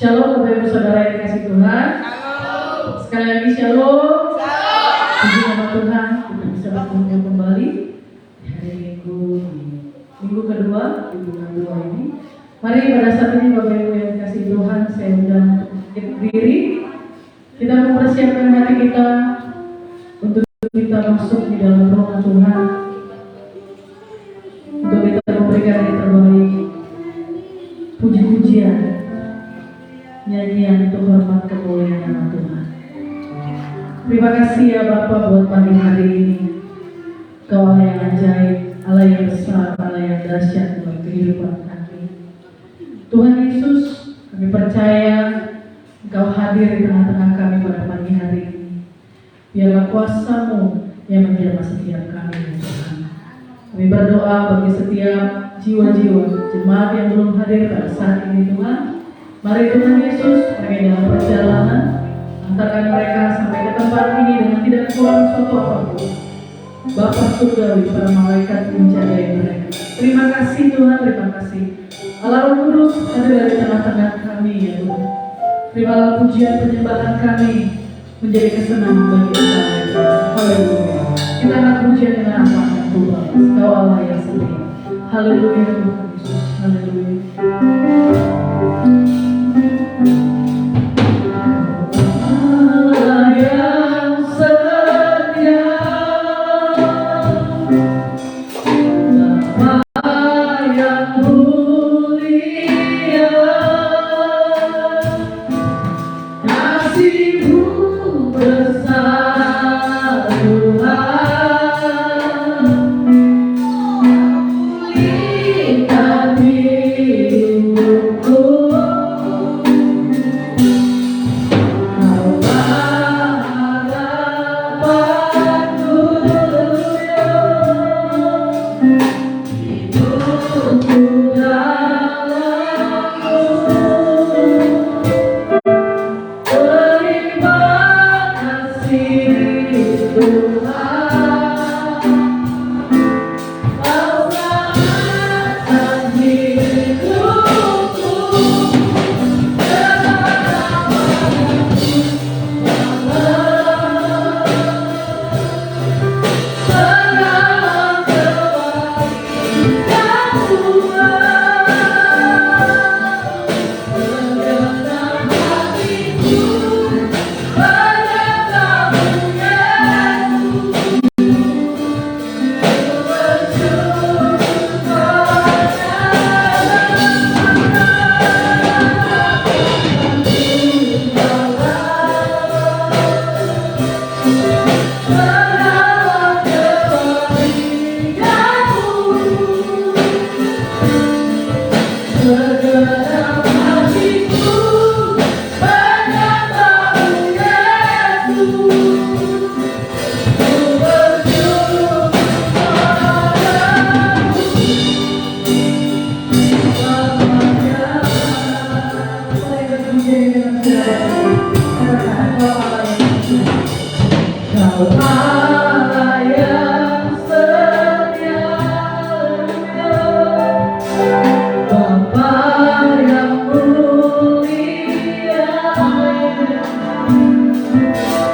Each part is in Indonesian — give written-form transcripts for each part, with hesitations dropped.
Shalom Bapak Ibu Saudara yang dikasih Tuhan. Sekali lagi shalom. Puji nama Tuhan, kita bisa bertemu kembali di hari minggu kedua di bulan 2 ini. Mari pada saat ini Bapak Ibu yang dikasih Tuhan, saya undang berdiri. Kita mempersiapkan hati kita untuk kita masuk di dalam rumah Tuhan, untuk kita memberikan yang terbaik, puji-pujian, nyanyian untuk hormat kemuliaan nama Tuhan. Terima kasih ya Bapa buat pagi hari ini. Kau Allah yang ajaib, Allah yang besar, Allah yang dahsyat dalam kehidupan kami. Tuhan Yesus, kami percaya Engkau hadir di tengah-tengah kami pada pagi hari ini. Biarlah kuasa-Mu yang menjamah setiap kami ya Tuhan. Kami berdoa bagi setiap jiwa-jiwa jemaat yang belum hadir pada saat ini Tuhan. Mari Tuhan Yesus, kami dalam perjalanan antarkan mereka sampai ke tempat ini dengan tidak kurang suatu apapun. Bapa surgawi, para malaikat menjagai mereka. Terima kasih Tuhan, terima kasih. Allah Roh Kudus ada dari tengah-tengah kami ya Tuhan. Terimalah pujian penyembahan kami menjadi kesenangan bagi Engkau ya Tuhan. Haleluya. Kita akan pujian dengan apa yang Tuhan. Kau Allah yang setia. Haleluya Tuhan Yesus. Haleluya. Oh Allah yang setia, Bapa yang mulia,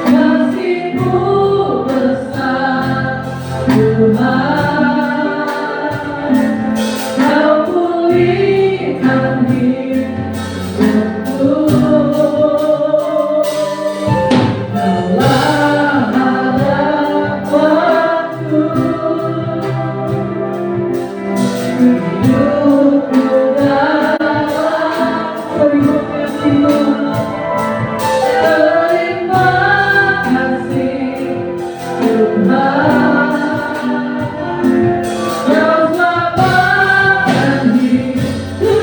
kasih-Mu besar Tuhan, Kau pulihkan hidupku. Kaulah harapanku, hidupku dalam terima kasih Tuhan, Kau selamatkan hidupku.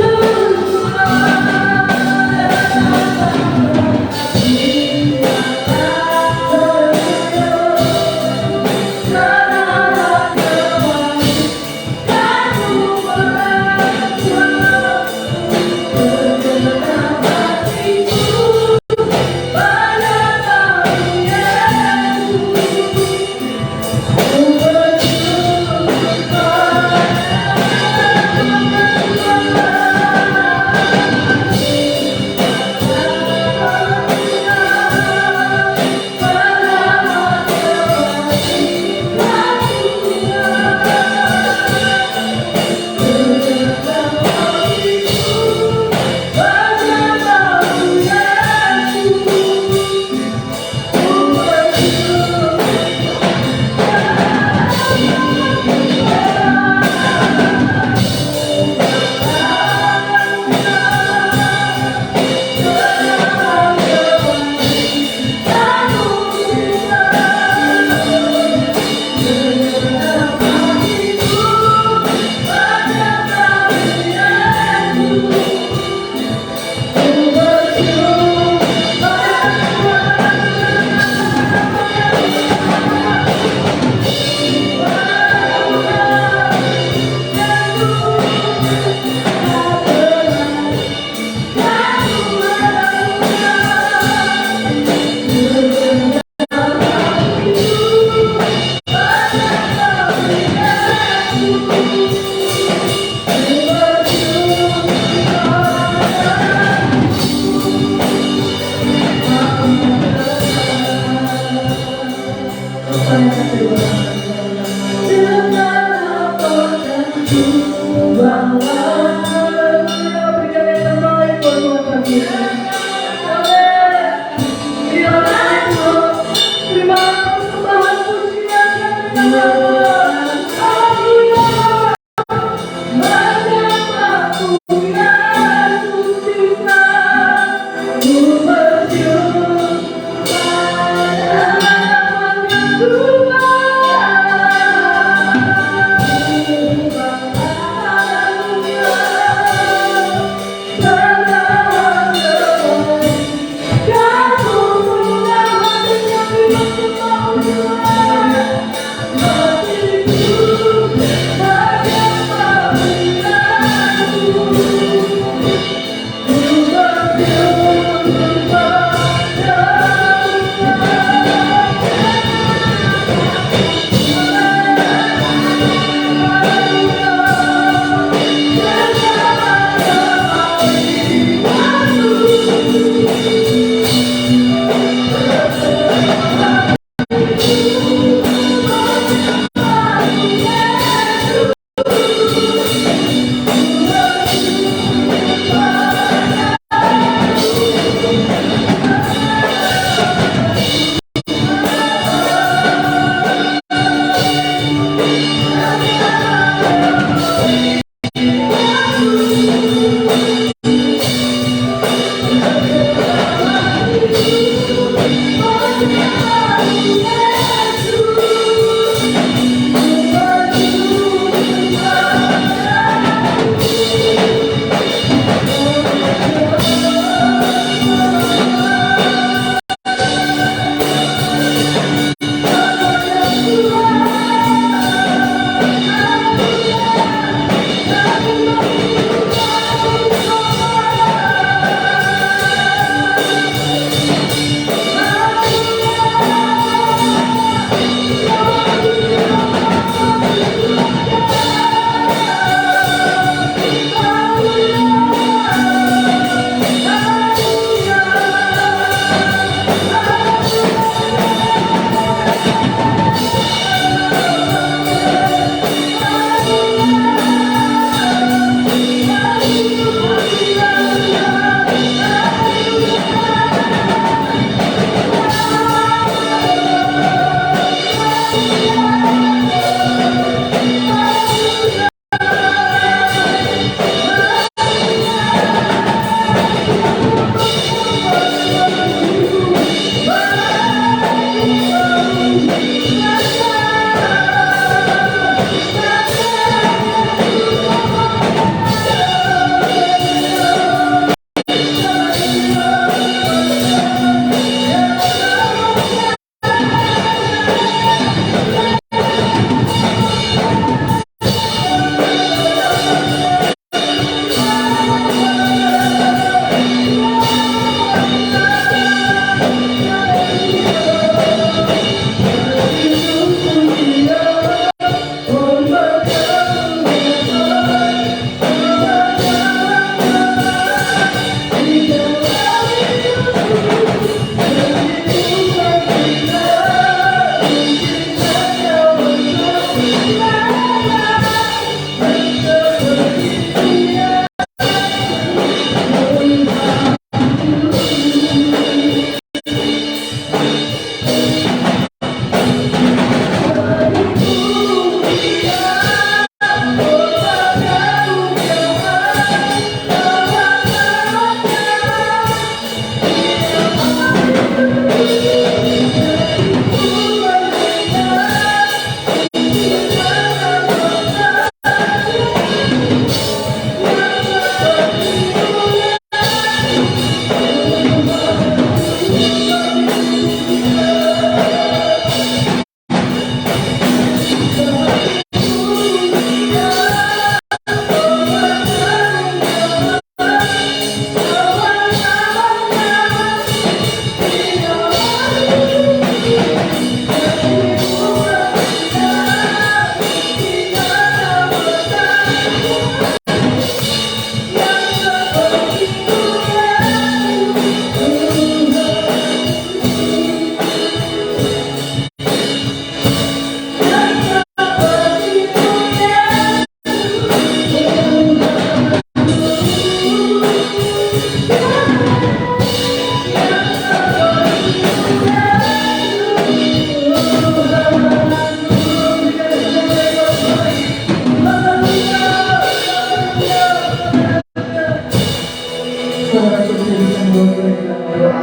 saudara kita bisa membawa doa.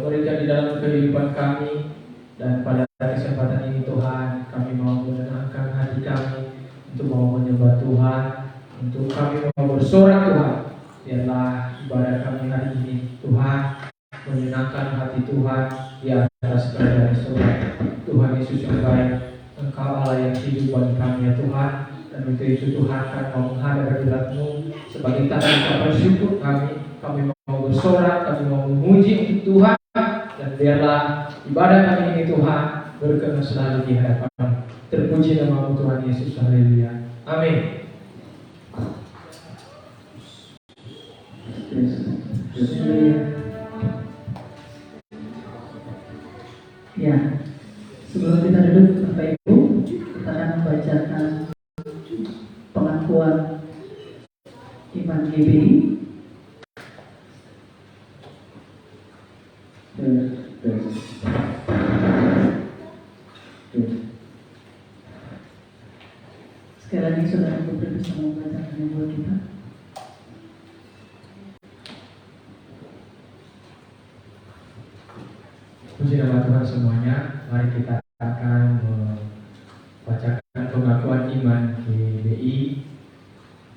Berikan di dalam kehidupan kami, dan pada kesempatan ini Tuhan, kami mau menenangkan hati kami untuk mau menyembah Tuhan, untuk kami mau bersorak Tuhan. Biarlah ibadah kami hari ini Tuhan menyenangkan hati Tuhan di atas kerajaan surga. Tuhan Yesus yang baik, Engkau Allah yang hidup bagi kami ya Tuhan. Dan untuk itu Tuhan kami mau menghadap hadirat-Mu sebagai tanda ucapan syukur kami mau bersorak, kami mau memuji untuk Tuhan. Dan biarlah ibadah kami ini Tuhan berkenan selalu di hadapan. Terpuji nama Tuhan Yesus, haleluya. Amin. Ya, sebelum kita duduk Bapak Ibu, kita akan membacakan pengakuan iman GBI. Sekali lagi saudara Putri bisa membacakannya buat kita. Puji nama Tuhan semuanya. Mari kita akan membacakan pengakuan iman GBI.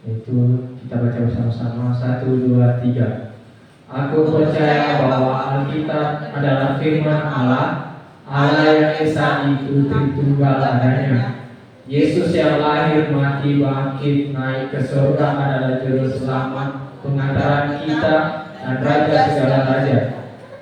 Yaitu kita baca bersama-sama 1, 2, 3. Aku percaya bahwa Alkitab adalah firman Allah, Allah yang Esa itu Tritunggal adanya. Yesus yang lahir, mati, bangkit, naik ke surga adalah juru selamat, pengantaran kita dan raja segala raja.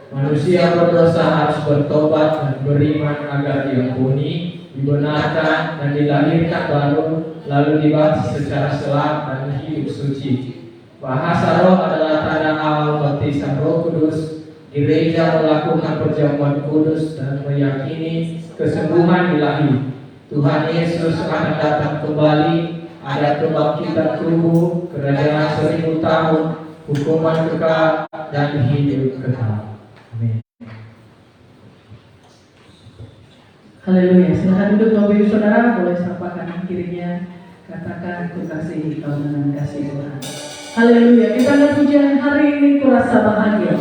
Manusia berdosa harus bertobat dan beriman agar diampuni, dibenarkan dan dilahirkan baru, lalu dibaptis secara selam dan hidup suci. Bahasa roh adalah tanda awal baptisan Roh Kudus. Gereja melakukan perjamuan kudus dan meyakini kesembuhan ilahi. Tuhan Yesus akan datang kembali, ada kebangkitan tubuh, kerajaan 1000 tahun, hukuman kekal dan hidup kekal. Amin. Haleluya. Silakan duduk Bapak Ibu Saudara, boleh sapa kanan kirinya, katakan ku kasih kau dengan kasih Tuhan. Haleluya. Kita akan pujian hari ini kurasa bahagia.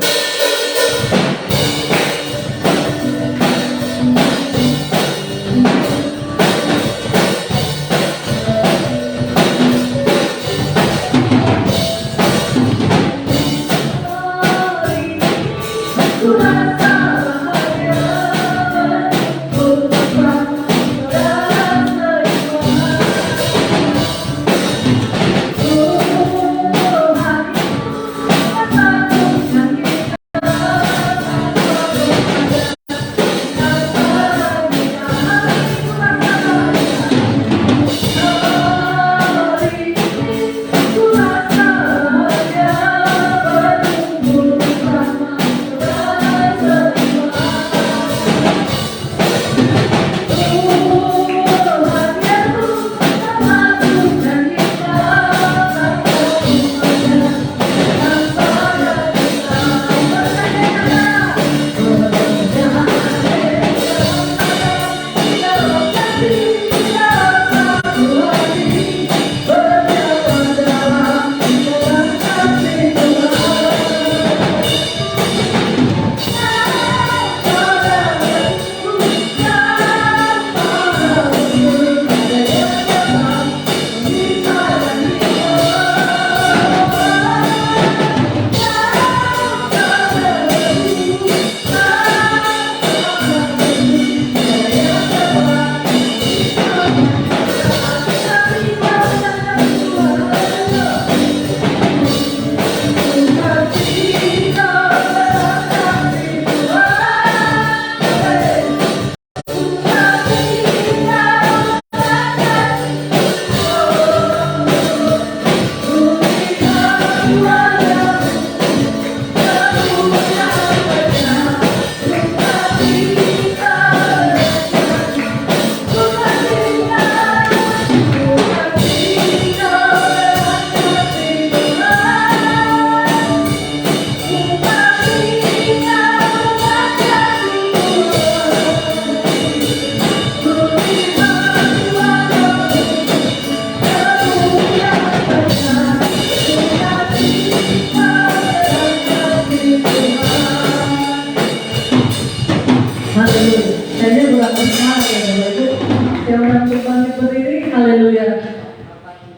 Haleluya.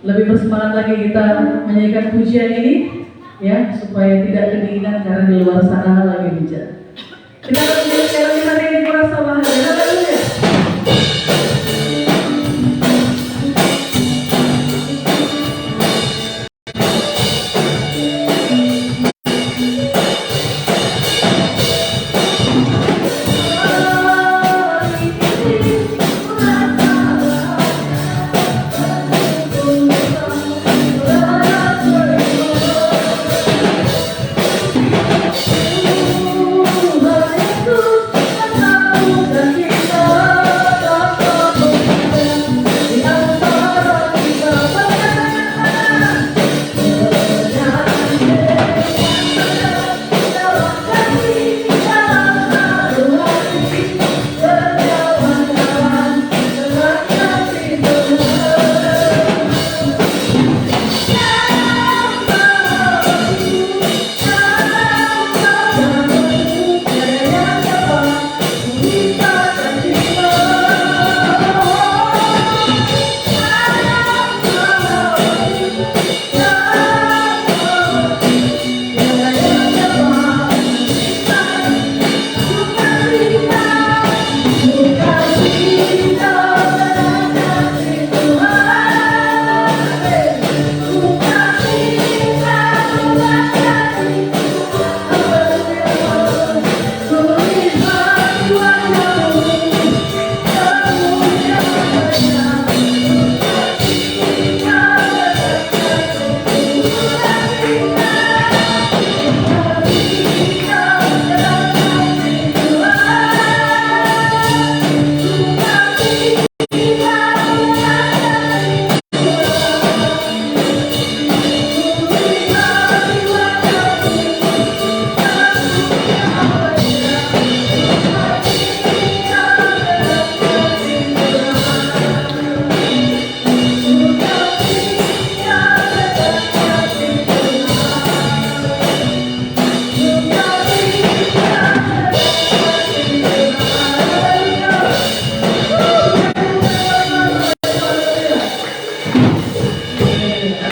Lebih bersemangat lagi kita menyanyikan pujian ini, ya, supaya tidak kedinginan karena di luar sana lagi hujan. Kita akan menyanyikan hari ini merasa bahagia. Haleluya.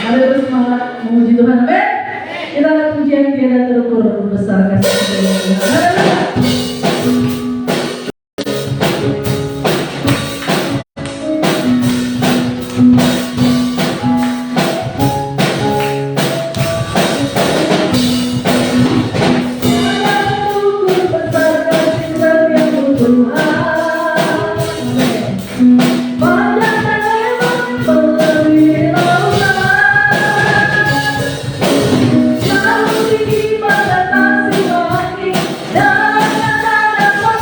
Mari bersemangat memuji Tuhan, amin. Kita akan pujian tiada terukur besar kasih Tuhan. Haleluya. Jauh tinggi pada kasih wangi dan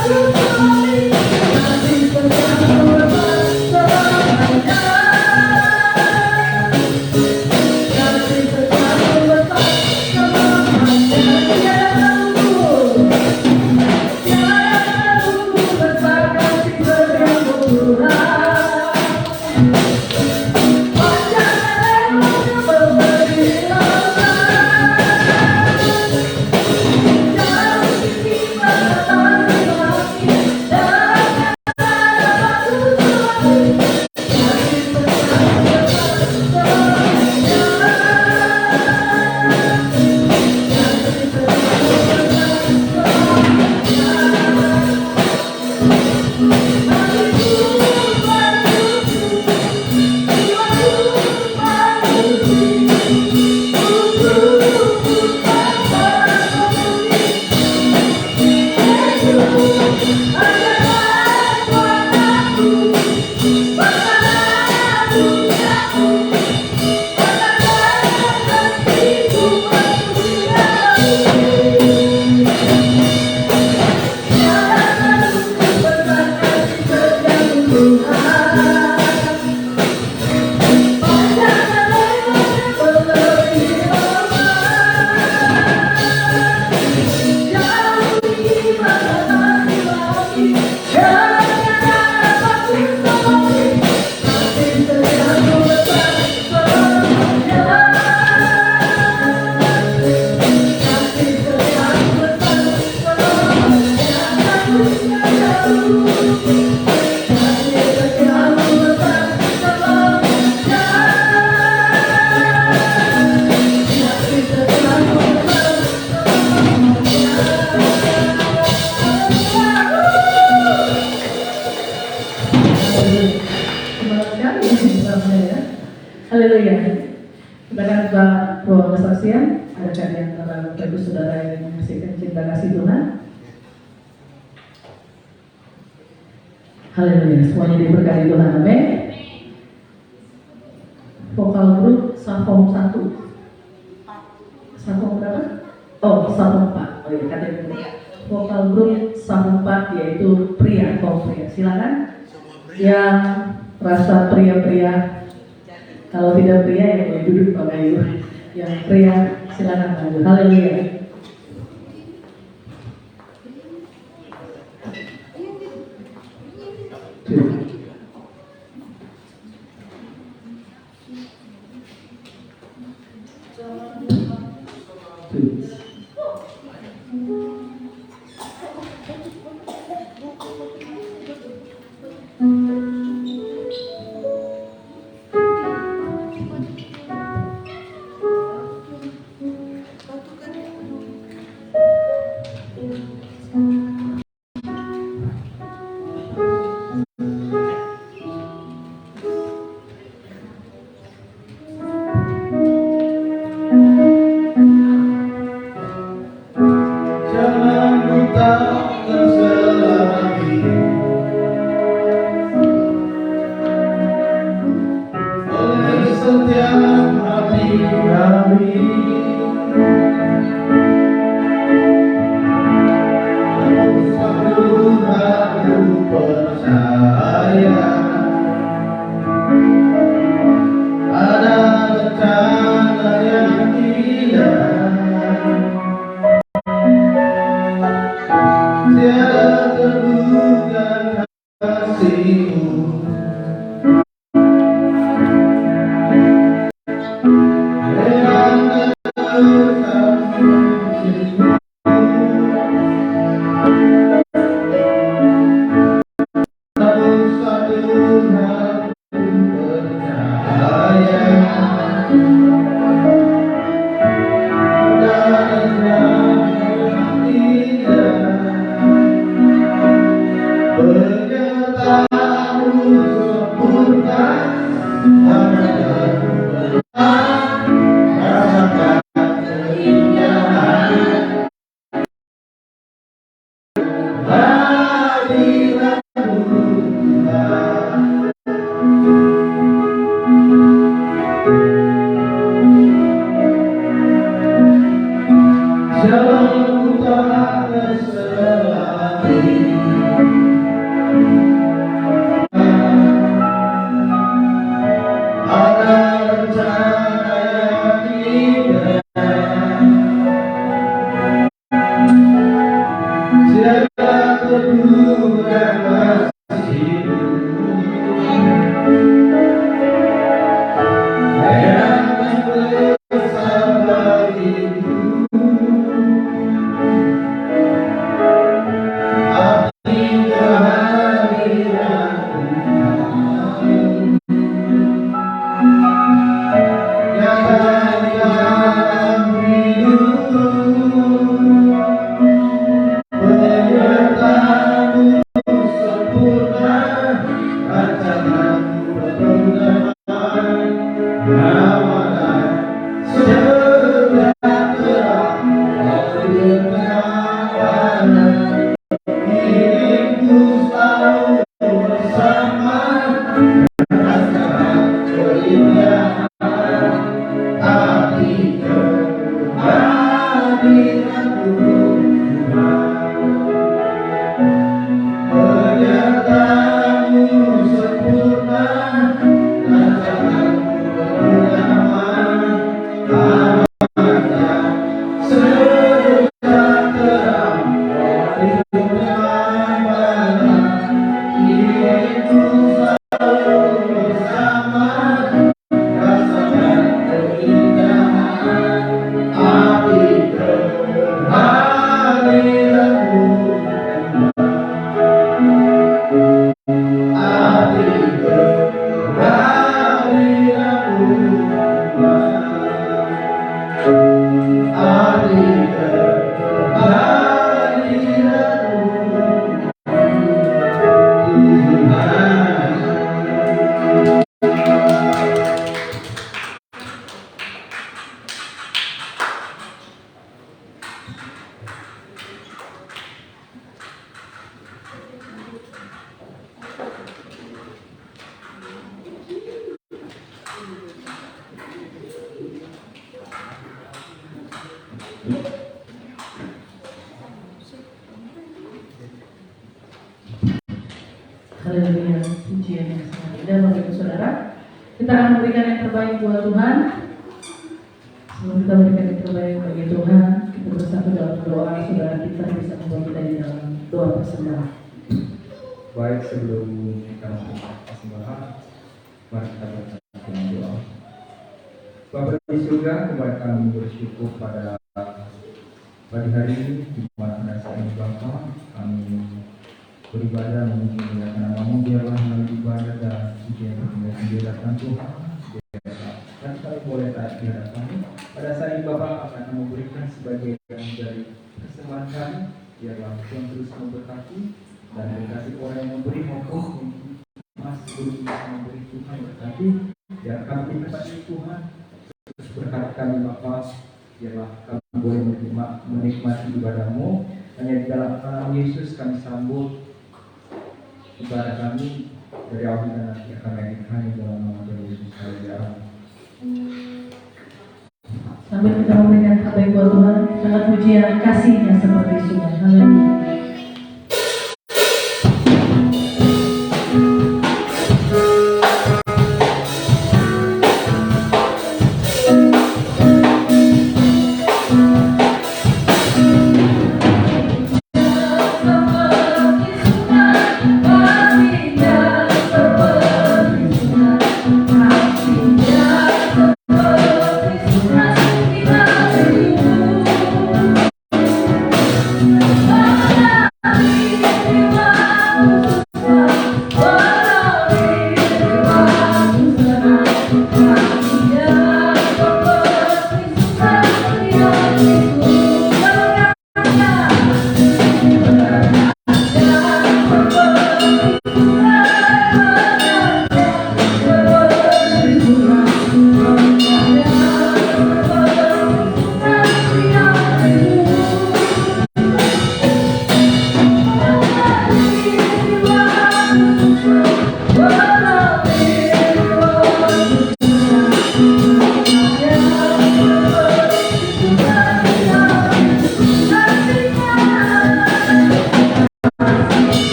Semangat sekali ya bersama ya. Haleluya. Kita akan buka ruang kesaksian. Adakah di antara Bapak Ibu Saudara yang menyaksikan cinta kasih Tuhan? Haleluya. Semuanya diberkati Tuhan. Amin. Vokal grup Safong 1. Safong berapa? Oh, Safong 4. Oh iya, kategori. Vokal grup Safong 4 yaitu pria, kaum pria. Silakan. Yang rasa pria-pria, kalau tidak pria ya boleh duduk Bapak Ibu. Yang pria silakan maju. Haleluya. Jangan ku takkan selagi oleh setiap hati kami. Namun aku percaya ada rencana yang indah. Tiada terduga kasih-Mu yang Bapak Ibu Saudara. Kita akan memberikan yang terbaik buat Tuhan. Sebelum kita memberikan yang terbaik bagi Tuhan, kita bersatu dalam doa. Saudara kita bisa membawa kita di dalam doa persembahan. Baik, sebelum kita memberikan persembahan, mari kita bersatu dalam doa. Bapa di surga, kembali kami bersyukur pada pagi hari ini di mana pada saat ini Bapa kami beribadah memuliakan nama-Mu. Biarlah melalui ibadah dan pujian penjelasan Tuhan, dan kami boleh taat di hadapan-Mu. Pada saat ini Bapa akan memberikan sebagai dari persembahan kami. Biarlah Tuhan terus memberkati dan berkati orang yang memberi maupun Mas belum bisa memberi, Tuhan berkati. Biar kami diberkati Tuhan, terus berkati kami Bapa. Biarlah kami boleh menikmati ibadah-Mu. Hanya di dalam nama Yesus kami sambut ibadah kami dari awal dan nanti akan melanjutkan dalam nama Yesus. Haleluya. Sambil kita memberikan terbaik buat Tuhan, dengan pujian kasih-Nya seperti sungai. Haleluya.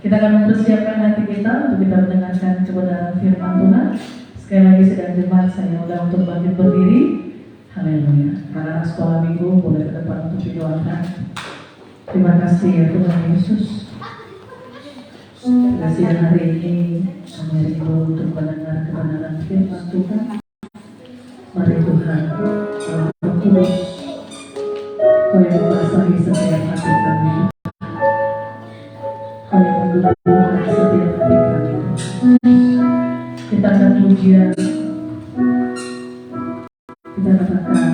Kita akan mempersiapkan hati kita untuk kita mendengarkan kebenaran firman Tuhan. Sekali lagi sedang jemaat saya undang untuk bangkit berdiri. Haleluya. Karena sekolah minggu boleh ke depan untuk didoakan. Terima kasih ya Tuhan Yesus. Terima kasih hari ini kami rindu untuk mendengar kebenaran firman Tuhan. Mari Tuhan, Roh Kudus, Kau yang membasahi setiap hati kami. Kau yang menggugurkan setiap hati kami. Kita akan pujian, kita katakan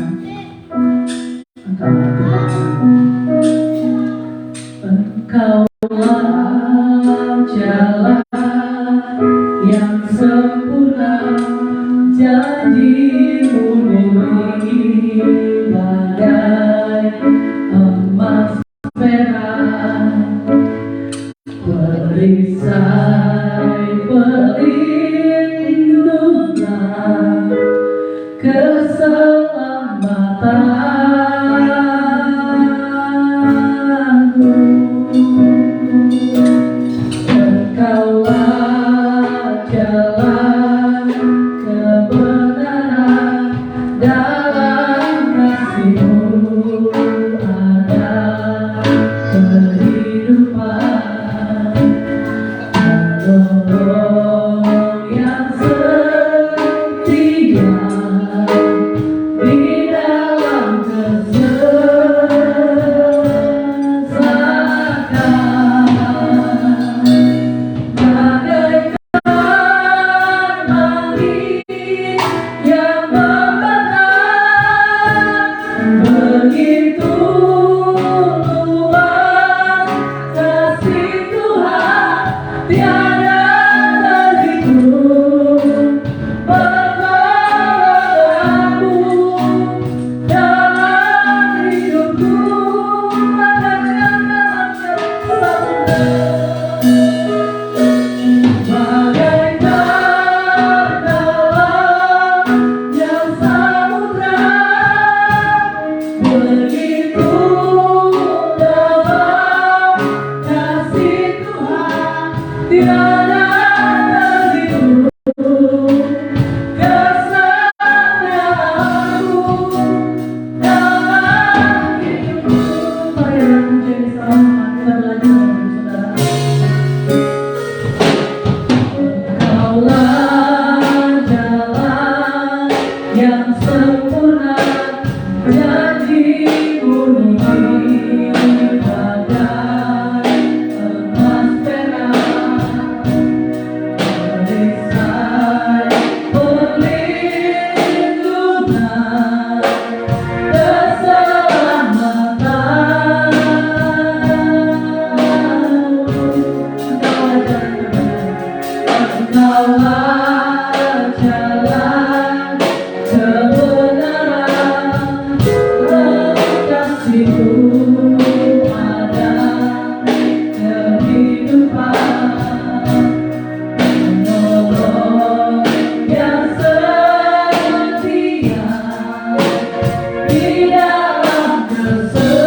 Engkaulah Tuhan. Engkaulah jalan yang sempurna, janji-Mu murni bagai emas perak, perisai pelindungan, keselamatanku. Engkaulah jalan kebenaran, dalam kasih-Mu ada kehidupan. Menolong yang setia di dalam kesesakan. tiada terhitung kesetiaanmu dalam hidupku. Mari kita menjadi sama, kita belajar saudara. Engkaulah jalan yang sempurna, janji-Mu bagai emas perak, perisai perlindungan keselamatan. Engkaulah jalan kebenaran, kasih-Mu ada kehidupan, penolong yang setia di dalam kesesakan.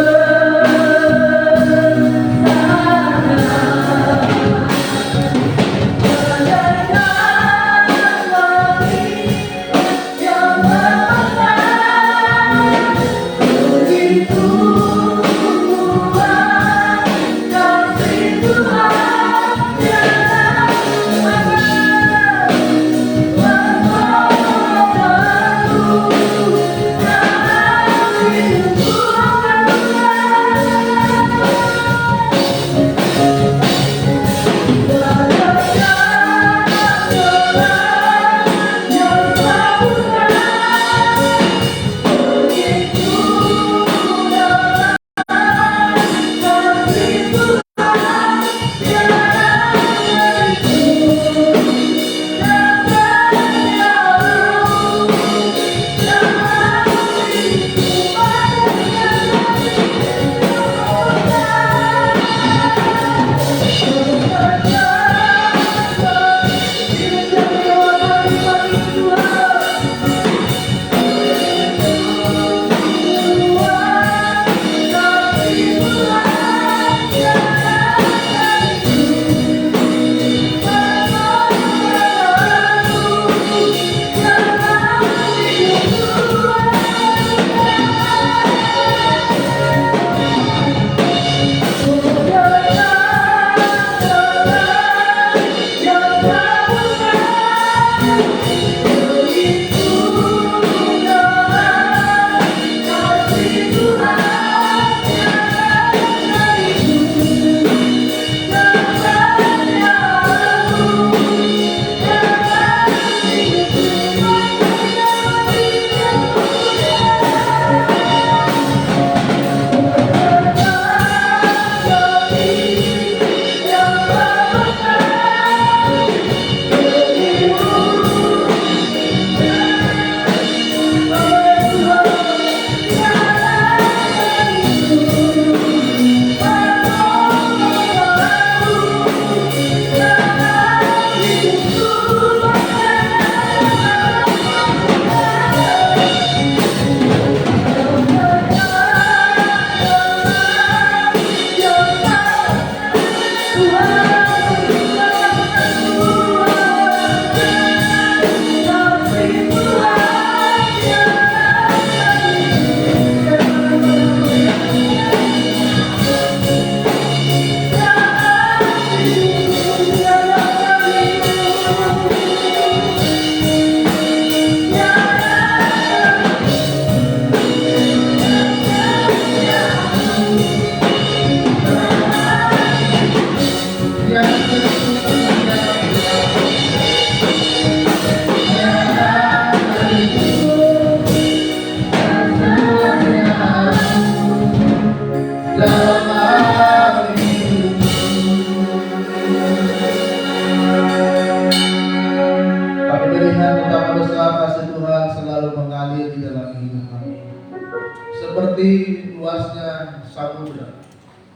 Seperti luasnya samudra,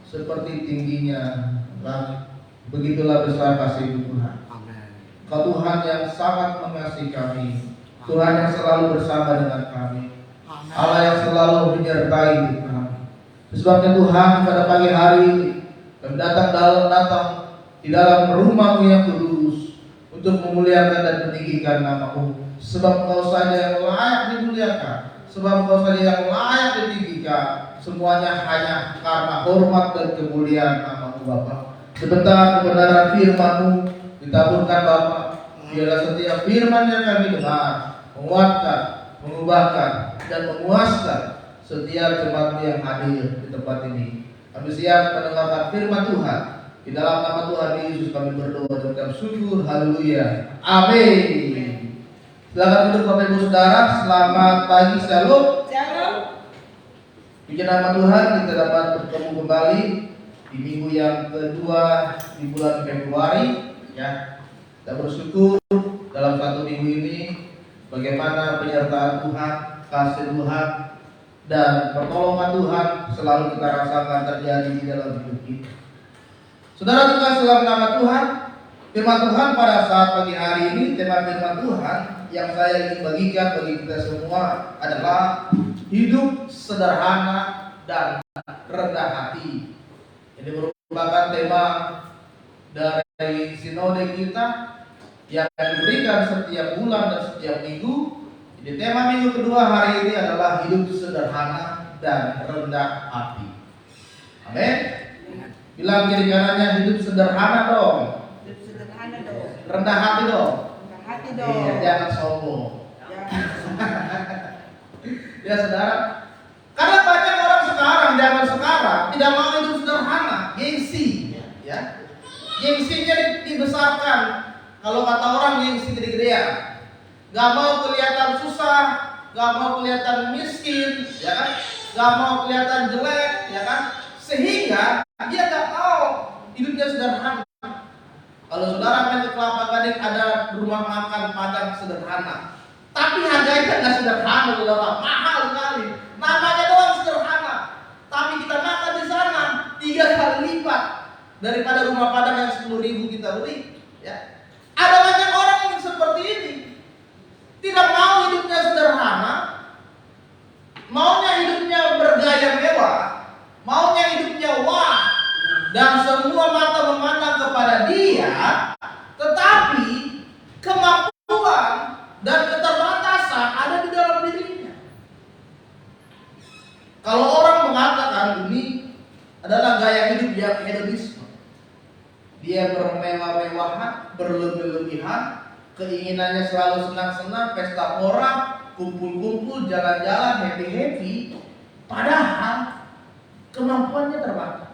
seperti tingginya langit, begitulah besar kasih Tuhan. Kau Tuhan yang sangat mengasihi kami, Tuhan yang selalu bersama dengan kami, Allah yang selalu menyertai kami. Sebabnya Tuhan pada pagi hari kami datang dalam di dalam rumah-Mu yang kudus, untuk memuliakan dan meninggikan nama-Mu. Sebab Engkau saja yang layak dimuliakan, sebab Engkau saja yang layak ditinggikan. Semuanya hanya karena hormat dan kemuliaan nama-Mu Bapa. Sebentar kebenaran firman-Mu ditaburkan Bapa. Biarlah setiap firman yang kami dengar menguatkan, mengubahkan, dan memuaskan setiap jemaat yang hadir di tempat ini. Kami siap mendengarkan firman Tuhan. Di dalam nama Tuhan Yesus kami berdoa dan mengucap syukur. Haleluya. Amin. Silakan duduk Bapak Ibu Saudara. Selamat pagi. Shalom. Puji nama Tuhan, kita dapat bertemu kembali di minggu yang kedua di bulan Februari. Ya, kita bersyukur dalam satu minggu ini bagaimana penyertaan Tuhan, kasih Tuhan, dan pertolongan Tuhan selalu kita rasakan terjadi di dalam hidup kita. Saudara juga dalam nama Tuhan, firman Tuhan pada saat pagi hari ini, tema firman Tuhan yang saya ingin bagikan bagi kita semua adalah hidup sederhana dan rendah hati. Ini merupakan tema dari sinode kita yang diberikan setiap bulan dan setiap minggu. Jadi tema minggu kedua hari ini adalah hidup sederhana dan rendah hati. Amin. Bilang kiri kanannya, hidup sederhana dong. Hidup sederhana dong. Rendah hati dong. Rendah hati dong. Jangan sombong. Jangan. Ya saudara, karena banyak orang sekarang, zaman sekarang tidak mau hidup sederhana, gengsi, ya. Gengsinya dibesarkan. Kalau kata orang gengsi gede-gedean. Gak mau kelihatan susah, gak mau kelihatan miskin, ya kan? Gak mau kelihatan jelek, ya kan? Sehingga dia gak mau hidupnya sederhana. Kalau saudara main ke Kelapa Gading ada rumah makan Padang sederhana, tapi harganya nggak sederhana, saudara, mahal sekali. Namanya doang sederhana, tapi kita makan di sana 3 kali lipat daripada rumah Padang yang 10.000 kita beli. Ya, ada banyak orang yang seperti ini, tidak mau hidupnya sederhana, maunya hidupnya bergaya mewah, maunya hidupnya wah, dan semua mata memandang kepada dia, tetapi kemampuan dan keterbatasan ada di dalam dirinya. Kalau orang mengatakan ini adalah gaya hidup yang hedonisme, dia bermewah-mewahan, berlebih-lebihan, keinginannya selalu senang-senang, pesta pora, kumpul-kumpul, jalan-jalan, happy-happy, padahal kemampuannya terbatas.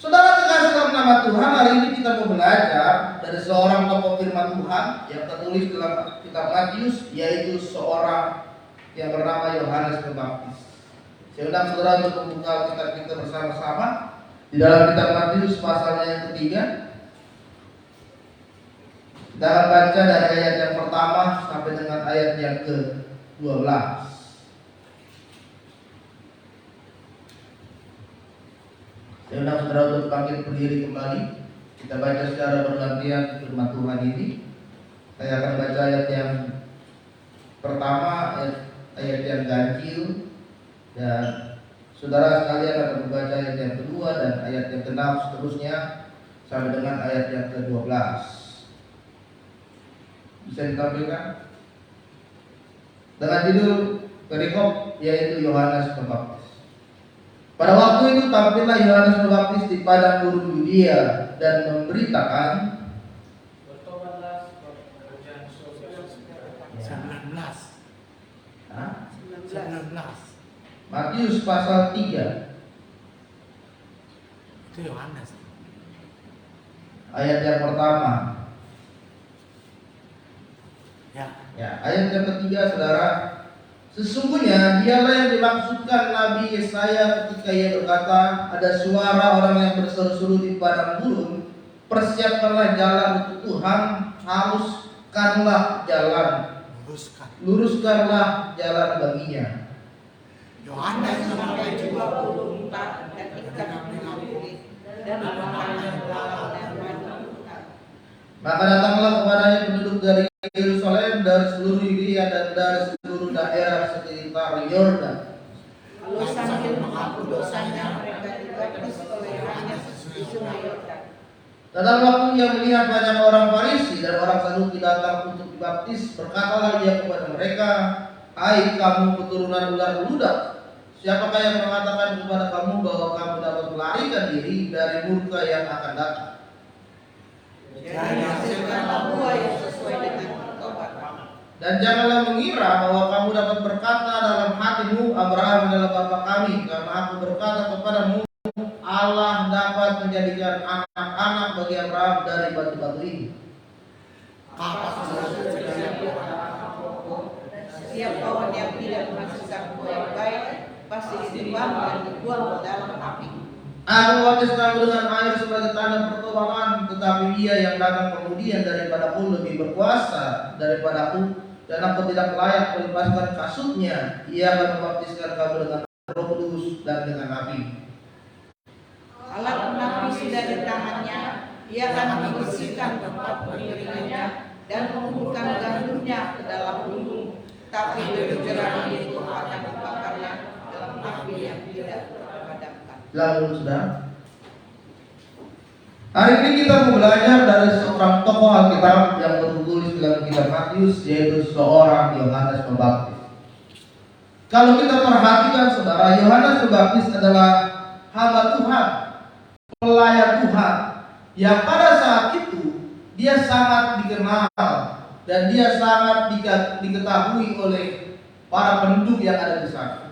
Saudara terkasih dalam nama Tuhan, hari ini kita mau belajar dari seorang tokoh firman Tuhan yang tertulis dalam kitab Matius, yaitu seorang yang bernama Yohanes Pembaptis. Saya undang saudara untuk membuka kitab kita bersama-sama di dalam kitab Matius pasalnya yang ketiga. Kita akan baca dari ayat yang pertama sampai dengan ayat yang ke-12. Saya undang saudara untuk bangkit berdiri kembali. Kita baca secara bergantian firman Tuhan ini. Saya akan baca ayat yang pertama, ayat yang ganjil, dan saudara sekalian akan membaca ayat yang kedua dan ayat yang ke-6 seterusnya sampai dengan ayat yang ke-12. Bisa ditampilkan dengan judul perikop, yaitu Yohanes Pembaptis. Pada waktu itu tampillah Yohanes Pembaptis di padang gurun Yudea dan memberitakan, Bertobatlah sebab kerajaan surga sekarang. 19. Matius pasal 3 Itu Yohanes. ayat yang pertama. Ya. Ayat yang ketiga, saudara. Sesungguhnya dialah yang dimaksudkan Nabi Yesaya ketika ia berkata, ada suara orang yang berseru-seru di padang gurun, persiapkanlah jalan untuk Tuhan, haluskanlah jalan, luruskanlah jalan baginya. Yohanes Sampai 24 dan ikat dan buahnya dalam. Maka datanglah kepadanya penduduk dari Yerusalem, dari seluruh Yudea dan dari seluruh daerah sekitar Yordan. Lalu sambil mengaku dosanya mereka dibaptis Dan dalam waktu ia melihat banyak orang Farisi dan orang Saduki datang untuk dibaptis, berkatalah ia kepada mereka, "Hai kamu keturunan ular beludak, siapakah yang mengatakan kepada kamu bahwa kamu dapat melarikan diri dari murka yang akan datang? Jadi hasilkanlah buah yang sesuai dengan pertobatan. Dan janganlah mengira bahwa kamu dapat berkata dalam hatimu, Abraham adalah bapa kami, karena aku berkata kepadamu, Allah dapat menjadikan anak-anak bagi Abraham dari batu-batu ini. Setiap pohon yang tidak menghasilkan buah yang baik pasti ditebang dan dibuang ke dalam api. Aku baptis kamu dengan air sebagai tanda pertobatan, tetapi Dia yang datang kemudian daripadaku lebih berkuasa daripadaku, dan aku tidak layak melepaskan kasutnya. Ia akan membaptiskan kamu dengan Roh Kudus dan dengan api. Alat penapi sudah di tangannya, ia akan membersihkan tempat penggilingannya dan mengumpulkan gandumnya ke dalam lumbung, tapi lebih jerah itu akan dibakarnya dalam api yang tidak terpadamkan. Lalu sudah. Hari ini kita mau belajar dari seorang tokoh Alkitab yang tertulis dalam kitab Matius, yaitu seorang Yohanes Pembaptis. Kalau kita perhatikan saudara, Yohanes Pembaptis adalah hamba Tuhan, pelayan Tuhan, yang pada saat itu dia sangat dikenal dan dia sangat diketahui oleh para penduduk yang ada di sana.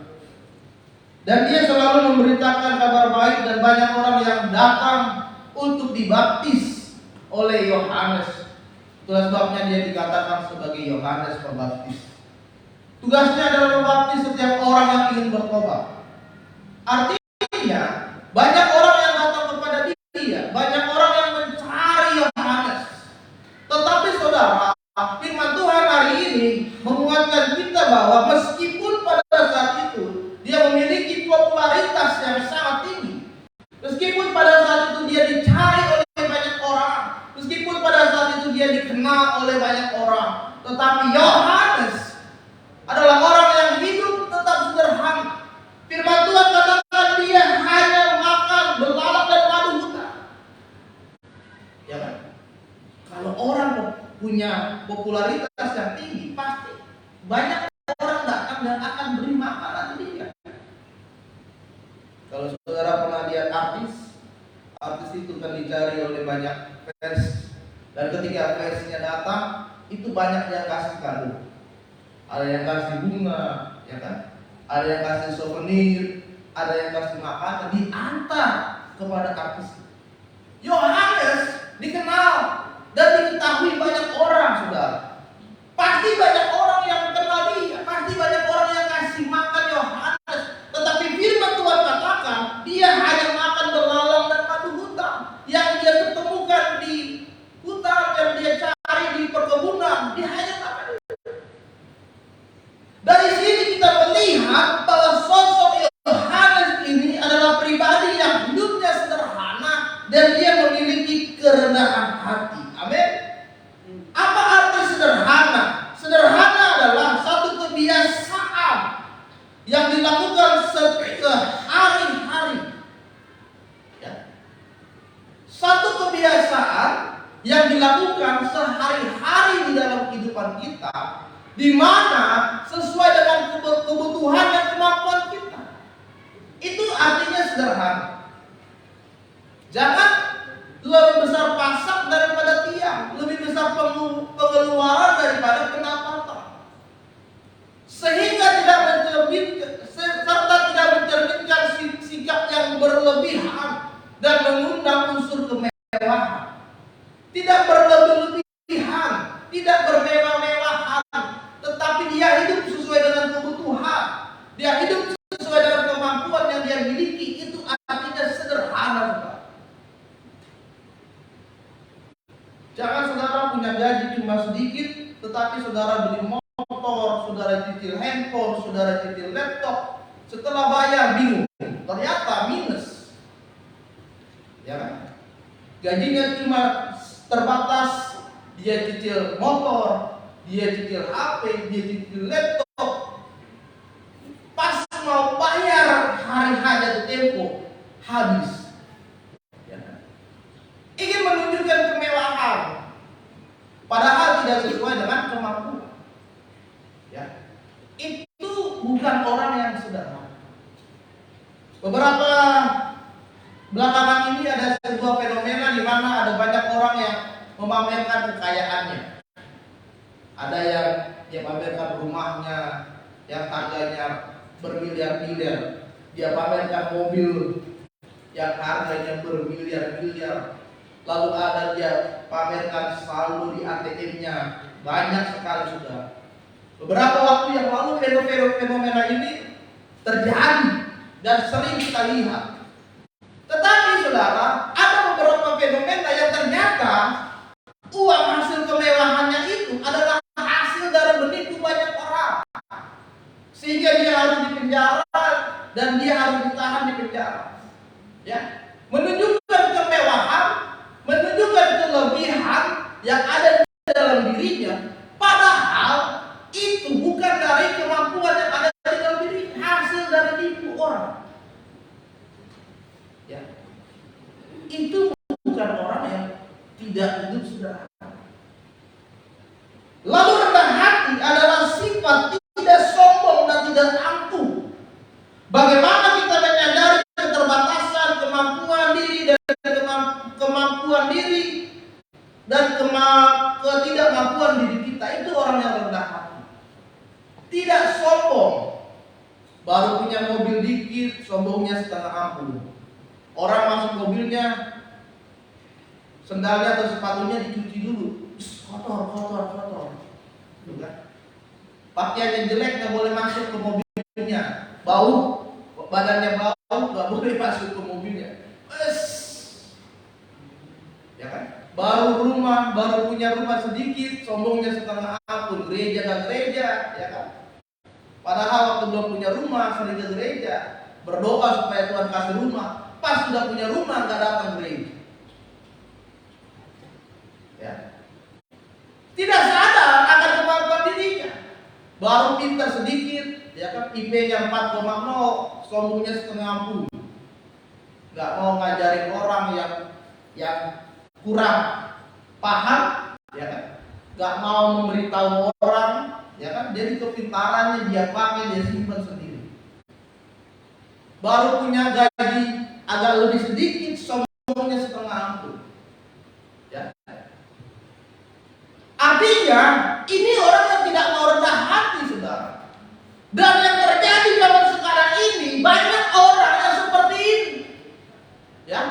Dan dia selalu memberitakan kabar baik dan banyak orang yang datang untuk dibaptis oleh Yohanes. Itulah sebabnya dia dikatakan sebagai Yohanes Pembaptis. Tugasnya adalah membaptis setiap orang yang ingin bertobat. Artinya banyak orang yang datang kepada dia, banyak orang yang mencari Yohanes. Tetapi saudara, firman Tuhan hari ini menguatkan kita bahwa meskipun pada saat itu dia memiliki popularitas yang sangat tinggi, meskipun pada saat itu dia dicari oleh banyak orang, meskipun pada saat itu dia dikenal oleh banyak orang, tetapi Yohanes adalah orang yang hidup tetap sederhana. Firman Tuhan katakan dia hanya makan belalang dan madu huta. Ya kan? Kalau orang punya popularitas yang tinggi, pasti banyak orang datang dan akan beri makanan dia. Kalau saudara pernah lihat artis itu kan dicari oleh banyak fans, dan ketika fansnya datang, itu banyak yang kasih kado. Ada yang kasih bunga, ya kan? Ada yang kasih souvenir, ada yang kasih makanan, diantar kepada artis. Yohanes dikenal dan diketahui banyak orang, saudara. Pasti banyak orang yang kenal dia, pasti banyak orang yang kasih makan Yohanes. Tetapi firman Tuhan katakan dia hanya makan belalang dan madu hutan yang dia ketemukan di hutan, yang dia cari di perkebunan. Dia hanya makan itu. Dari sini kita melihat bahwa sosok Yohanes ini adalah pribadi yang hidupnya sederhana dan dia memiliki kerendahan hati. Amin. Apa arti sederhana? Sederhana adalah satu kebiasaan yang dilakukan sehari-hari. Ya. Satu kebiasaan yang dilakukan sehari-hari di dalam kehidupan kita, di mana sesuai dengan kebutuhan dan kemampuan kita. Itu artinya sederhana. Jangan lebih besar pasak daripada tiang, lebih besar pengeluaran daripada pendapatan, sehingga tidak mencerminkan sikap yang berlebihan dan mengundang unsur kemewahan. Tidak berlebihan, tidak bermewah-mewahan, tetapi dia hidup sesuai dengan kebutuhan, dia hidup sesuai dengan kemampuan yang dia miliki. Itu artinya sederhana, saudara. Jangan saudara punya gaji cuma sedikit, tetapi saudara beli motor, saudara cicil handphone, saudara cicil laptop, setelah bayar bingung, ternyata minus. Ya kan? Gajinya cuma terbatas, dia cicil motor, dia cicil HP, dia cicil laptop. Pas mau bayar hari hajat tempo, habis. Ya kan? Ingin menunjukkan memamerkan kekayaannya. Ada yang dia pamerkan rumahnya yang harganya bermiliar-miliar. Dia pamerkan mobil yang harganya bermiliar-miliar. Lalu ada dia pamerkan saldo di ATM-nya. Banyak sekali sudah. Beberapa waktu yang lalu fenomena ini terjadi dan sering kita lihat. Tetapi saudara, ada beberapa fenomena yang ternyata uang hasil kemewahannya itu adalah hasil dari menipu banyak orang. Sehingga dia harus dipenjara dan dia harus ditahan di penjara. Ya, menunjukkan kemewahan, menunjukkan kelebihan yang ada di dalam dirinya, padahal itu bukan dari kemampuan yang ada di dalam diri, hasil dari tipu orang. Ya, itu bukan orang yang tidak hidup sederhana. Lalu rendah hati adalah sifat tidak sombong dan tidak angkuh. Bagaimana kita menyadari keterbatasan kemampuan diri dan kemampuan diri dan ketidakmampuan diri kita, itu orang yang rendah hati. Tidak sombong. Baru punya mobil dikit, sombongnya setengah ampun. Orang masuk mobilnya, sendalnya atau sepatunya dicuci dulu. Kotor. Pakaiannya jelek, nggak boleh masuk ke mobilnya. Bau, badannya bau, nggak boleh masuk ke mobilnya. Ya kan? Baru punya rumah sedikit, sombongnya setengah ampun. Gereja nggak gereja, ya kan? Padahal waktu belum punya rumah, sering ke gereja, berdoa supaya Tuhan kasih rumah. Pas sudah punya rumah, nggak datang gereja. Ya. Tidak sadar akan kemampuan dirinya. Baru pintar sedikit, ya kan, IP-nya 4,0, sombongnya setengah ampun. Nggak mau ngajarin orang yang kurang paham, ya kan? Nggak mau memberitahu orang, ya kan? Jadi kepintarannya dia pakai, dia simpan sendiri. Baru punya gaji agak lebih sedikit, sombongnya setengah ampun. Ya. Artinya ini orang yang tidak mau rendah hati, saudara. Dan yang terjadi zaman sekarang ini, banyak orang yang seperti ini, ya,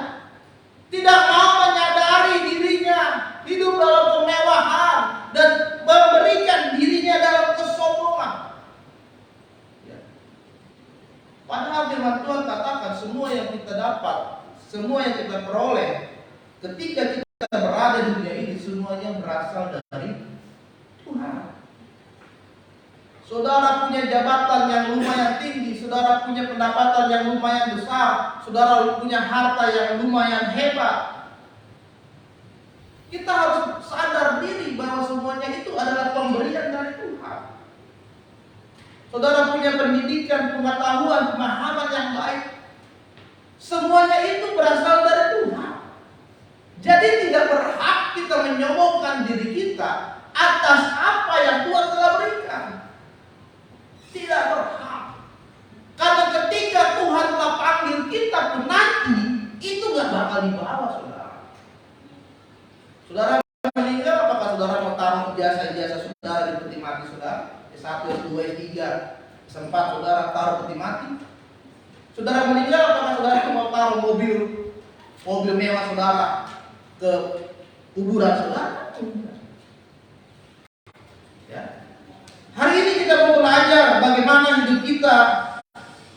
tidak mau menyadari dirinya hidup dalam kemewahan dan memberikan dirinya dalam kesombongan. Ya. Padahal firman Tuhan katakan semua yang kita dapat, semua yang kita peroleh ketika kita berada di dunia ini, semuanya berasal dari Tuhan. Saudara punya jabatan yang lumayan tinggi, saudara punya pendapatan yang lumayan besar, saudara punya harta yang lumayan hebat. Kita harus sadar diri bahwa semuanya itu adalah pemberian dari Tuhan. Saudara punya pendidikan, pengetahuan, pemahaman yang baik, semuanya itu berasal dari Tuhan. Jadi tidak berhak kita menyombongkan diri kita atas apa yang Tuhan telah berikan. Tidak berhak. Karena ketika Tuhan telah panggil kita pun nanti, itu gak bakal dibawa, saudara. Saudara meninggal, apakah saudara mau taruh ijazah saudara di peti mati saudara? S1, S2, S3, S4 saudara taruh peti mati? Saudara meninggal, apakah saudara mau taruh mobil mewah saudara ke kuburan saudara? Ya. Hari ini kita mau belajar bagaimana hidup kita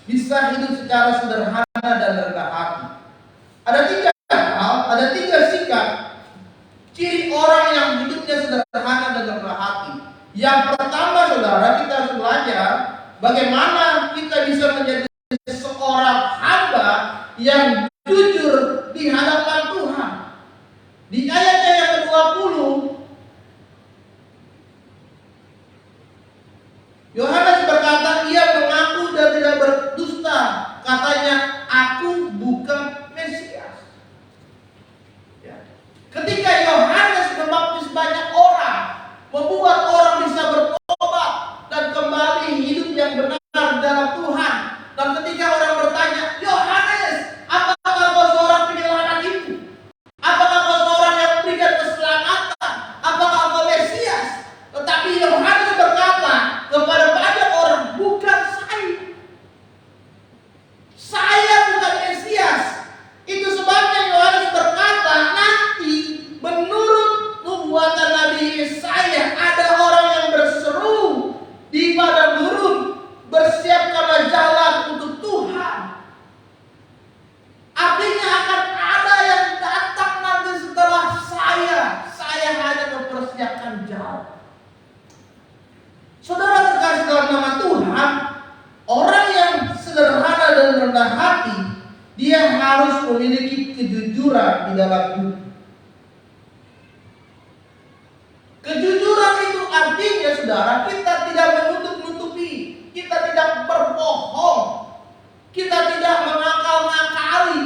bisa hidup secara sederhana dan rendah hati. Ada 3 hal, ada 3 sikap ciri orang yang hidupnya sederhana dan rendah hati. Yang pertama, saudara, kita harus belajar bagaimana kita bisa menjadi seorang hamba yang jujur di hadapan Tuhan. Di ayatnya yang ke-20, Yohanes berkata, ia mengaku dan tidak berdusta. Katanya, aku bukan Mesias. Ya. Ketika Yohanes membaptis banyak orang, membuat orang bisa bertobat dan kembali hidup yang benar dalam Tuhan. Dan ketika orang bertanya, Yohanes, apa memiliki kejujuran di dalam hidup. Kejujuran itu artinya, saudara, kita tidak menutup-nutupi, kita tidak berbohong, kita tidak mengakal-ngakali,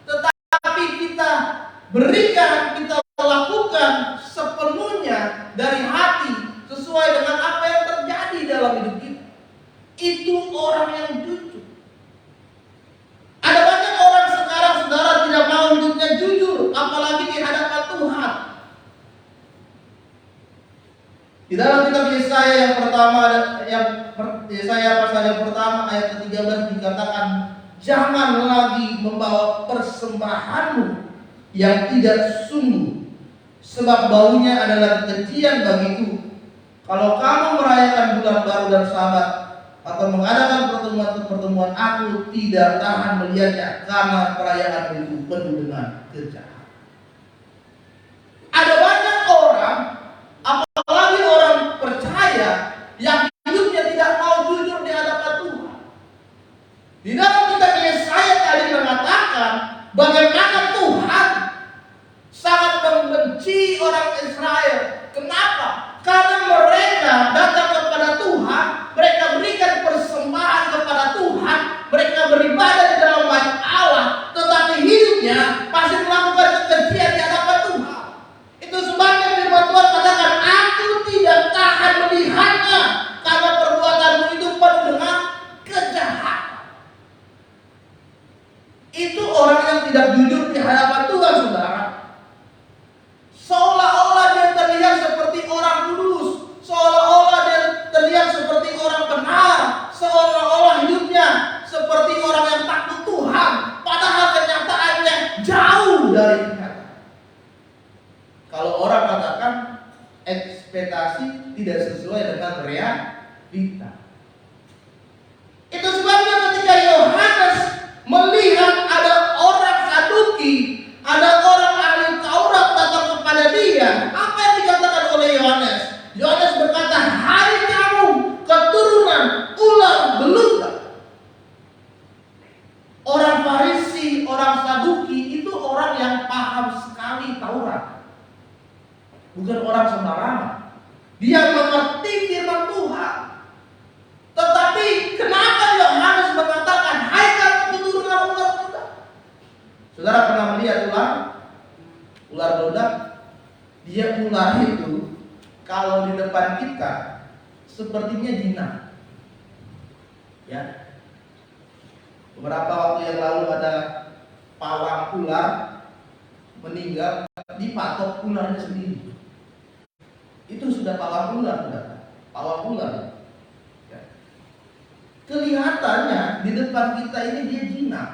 tetapi kita berikan, kita lakukan sepenuhnya dari hati sesuai dengan apa yang terjadi dalam hidup kita. Itu orang yang jujur. Ada banyak orang sekarang, saudara, tidak mau hidupnya jujur, apalagi di hadapan Tuhan. Di dalam kitab Yesaya yang pertama, Yesaya pasal yang pertama ayat ke-13 dikatakan, jangan lagi membawa persembahanmu yang tidak sungguh, sebab baunya adalah kekejian bagiku. Kalau kamu merayakan bulan baru dan Sabat atau mengadakan pertemuan-pertemuan, aku tidak tahan melihatnya, karena perayaan itu penuh dengan kejahatan. Ada banyak orang, apalagi orang percaya, yang hidupnya tidak mau jujur di hadapan Tuhan. Di dalam kitab Yesaya tadi mengatakan bagaimana Tuhan sangat membenci orang Israel. Kenapa? Karena mereka datang kepada Tuhan, mereka berikan persembahan kepada Tuhan, mereka beribadah di dalam bait Allah, tetapi hidupnya masih melakukan kekejian di hadapan Tuhan. Itu sebabnya firman Tuhan katakan, aku tidak tahan melihatnya, karena perbuatanmu itu penuh dengan kejahatan. Itu orang yang tidak jujur di hadapan Tuhan, saudara. Seolah-olah dia terlihat seperti orang kudus, seolah-olah dia terlihat seperti orang benar, seolah-olah hidupnya seperti orang yang takut Tuhan, padahal kenyataannya jauh dari kenyataan. Kalau orang katakan ekspektasi tidak sesuai dengan realita. Itu sebabnya ketika Yohanes melihat ada orang Saduki, ada orang ahli Taurat datang kepada dia, apa yang dikatakan oleh Yohanes? Yohanes berkata, hai kamu keturunan ular beludak. Orang Farisi, orang Saduki itu orang yang paham sekali Taurat, bukan orang sembarangan. Dia mengerti firman Tuhan. Tetapi kenapa Yohanes mengatakan, hai kamu keturunan ular beludak? Saudara pernah melihat ular beludak? Dia ular itu kalau di depan kita sepertinya jinak. Ya. Beberapa waktu yang lalu ada pawang ular meninggal, dipatok ularnya sendiri. Itu sudah pawang ular, saudara. Pawang ular. Ya. Kelihatannya di depan kita ini dia jinak.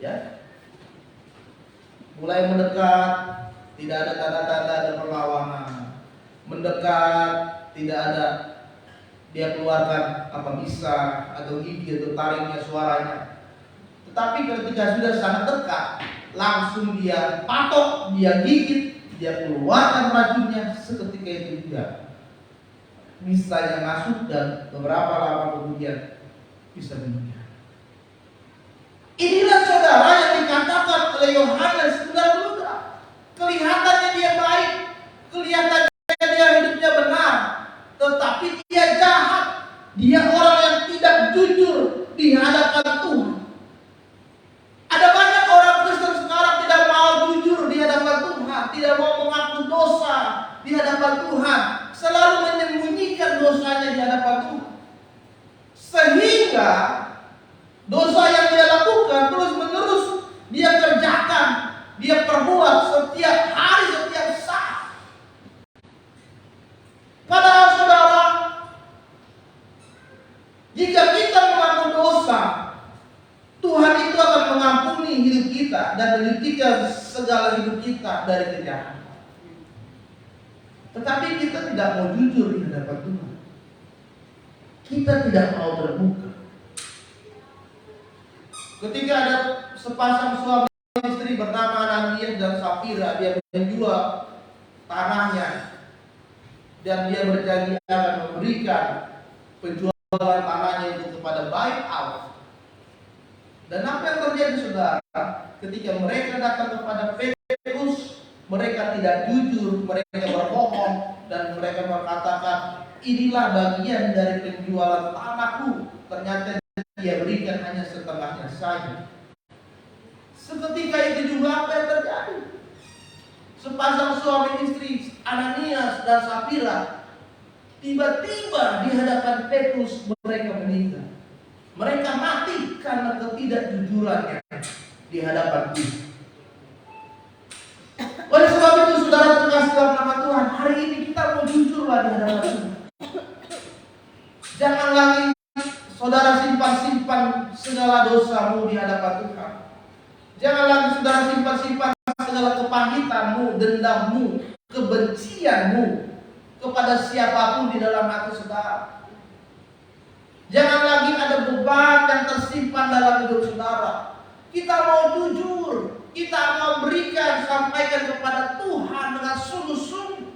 Ya. Mulai mendekat, tidak ada tanda-tanda ada perlawanan. Mendekat, tidak ada dia keluarkan apa bisa atau gigi atau taringnya suaranya. Tetapi ketika sudah sangat dekat, langsung dia patok, dia gigit, dia keluarkan racunnya, seketika itu juga misalnya masuk dan beberapa lama kemudian bisa meninggal. Inilah saudara yang dikatakan oleh Yohanes ular beludak. Kelihatannya dia baik, kelihatannya dia hidupnya benar, tetapi dia jahat. Dia orang yang tidak jujur di hadapan Tuhan. Ada banyak orang Kristen sekarang tidak mau jujur di hadapan Tuhan, tidak mau mengaku dosa di hadapan Tuhan, selalu menyembunyikan dosanya di hadapan Tuhan. Sehingga dosa yang dia lakukan terus-menerus dia kerjakan, dia perbuat setiap hari, setiap saat. Padahal saudara, jika kita mengaku dosa, Tuhan itu akan mengampuni hidup kita dan menyucikan segala hidup kita dari kejahatan. Tetapi kita tidak mau jujur di hadapan Tuhan. Kita tidak mau terbuka. Ketika ada sepasang suami istri bernama Ananias dan Safira, dia menjual tanahnya dan dia berjanji akan memberikan penjualan tanahnya itu kepada bait Allah. Dan apa yang terjadi saudara? Ketika mereka datang kepada Petrus, mereka tidak jujur, mereka berbohong, dan mereka mengatakan, inilah bagian dari penjualan tanahku. Ternyata dia berikan hanya setengahnya saja. Seketika itu juga apa yang terjadi? Sepasang suami istri, Ananias dan Safira, tiba-tiba di hadapan Petrus mereka meninggal. Mereka mati karena ketidakjujurannya di hadapan Tuhan. Oleh sebab itu saudara terkasih dalam nama Tuhan, hari ini kita mau jujurlah di hadapan Tuhan. Jangan lagi saudara simpan-simpan segala dosamu di hadapan Tuhan. Jangan lagi saudara simpan-simpan segala kepahitanmu, dendammu, kebencianmu kepada siapapun di dalam hati saudara. Jangan lagi ada beban yang tersimpan dalam hidup saudara. Kita mau jujur, kita mau berikan, sampaikan kepada Tuhan dengan sungguh-sungguh,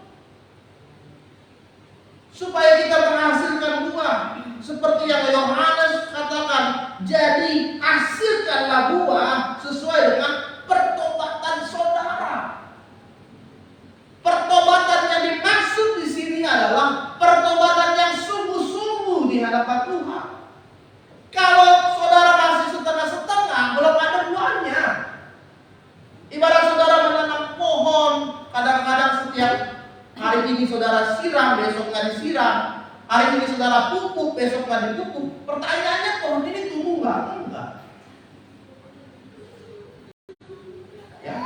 supaya kita menghasilkan buah. Seperti yang Yohanes katakan, jadi hasilkanlah buah sesuai dengan pertobatan saudara. Pertobatan yang dimaksud di sini adalah pertobatan yang sungguh-sungguh di hadapan Tuhan. Kalau saudara masih setengah-setengah, belum ada buahnya. Ibarat saudara menanam pohon, kadang-kadang setiap hari ini saudara siram, besok nggak disiram. Hari ini saudara pupuk, besok nggak dipupuk. Pertanyaannya, pohon ini tumbuh nggak? Enggak. Ya.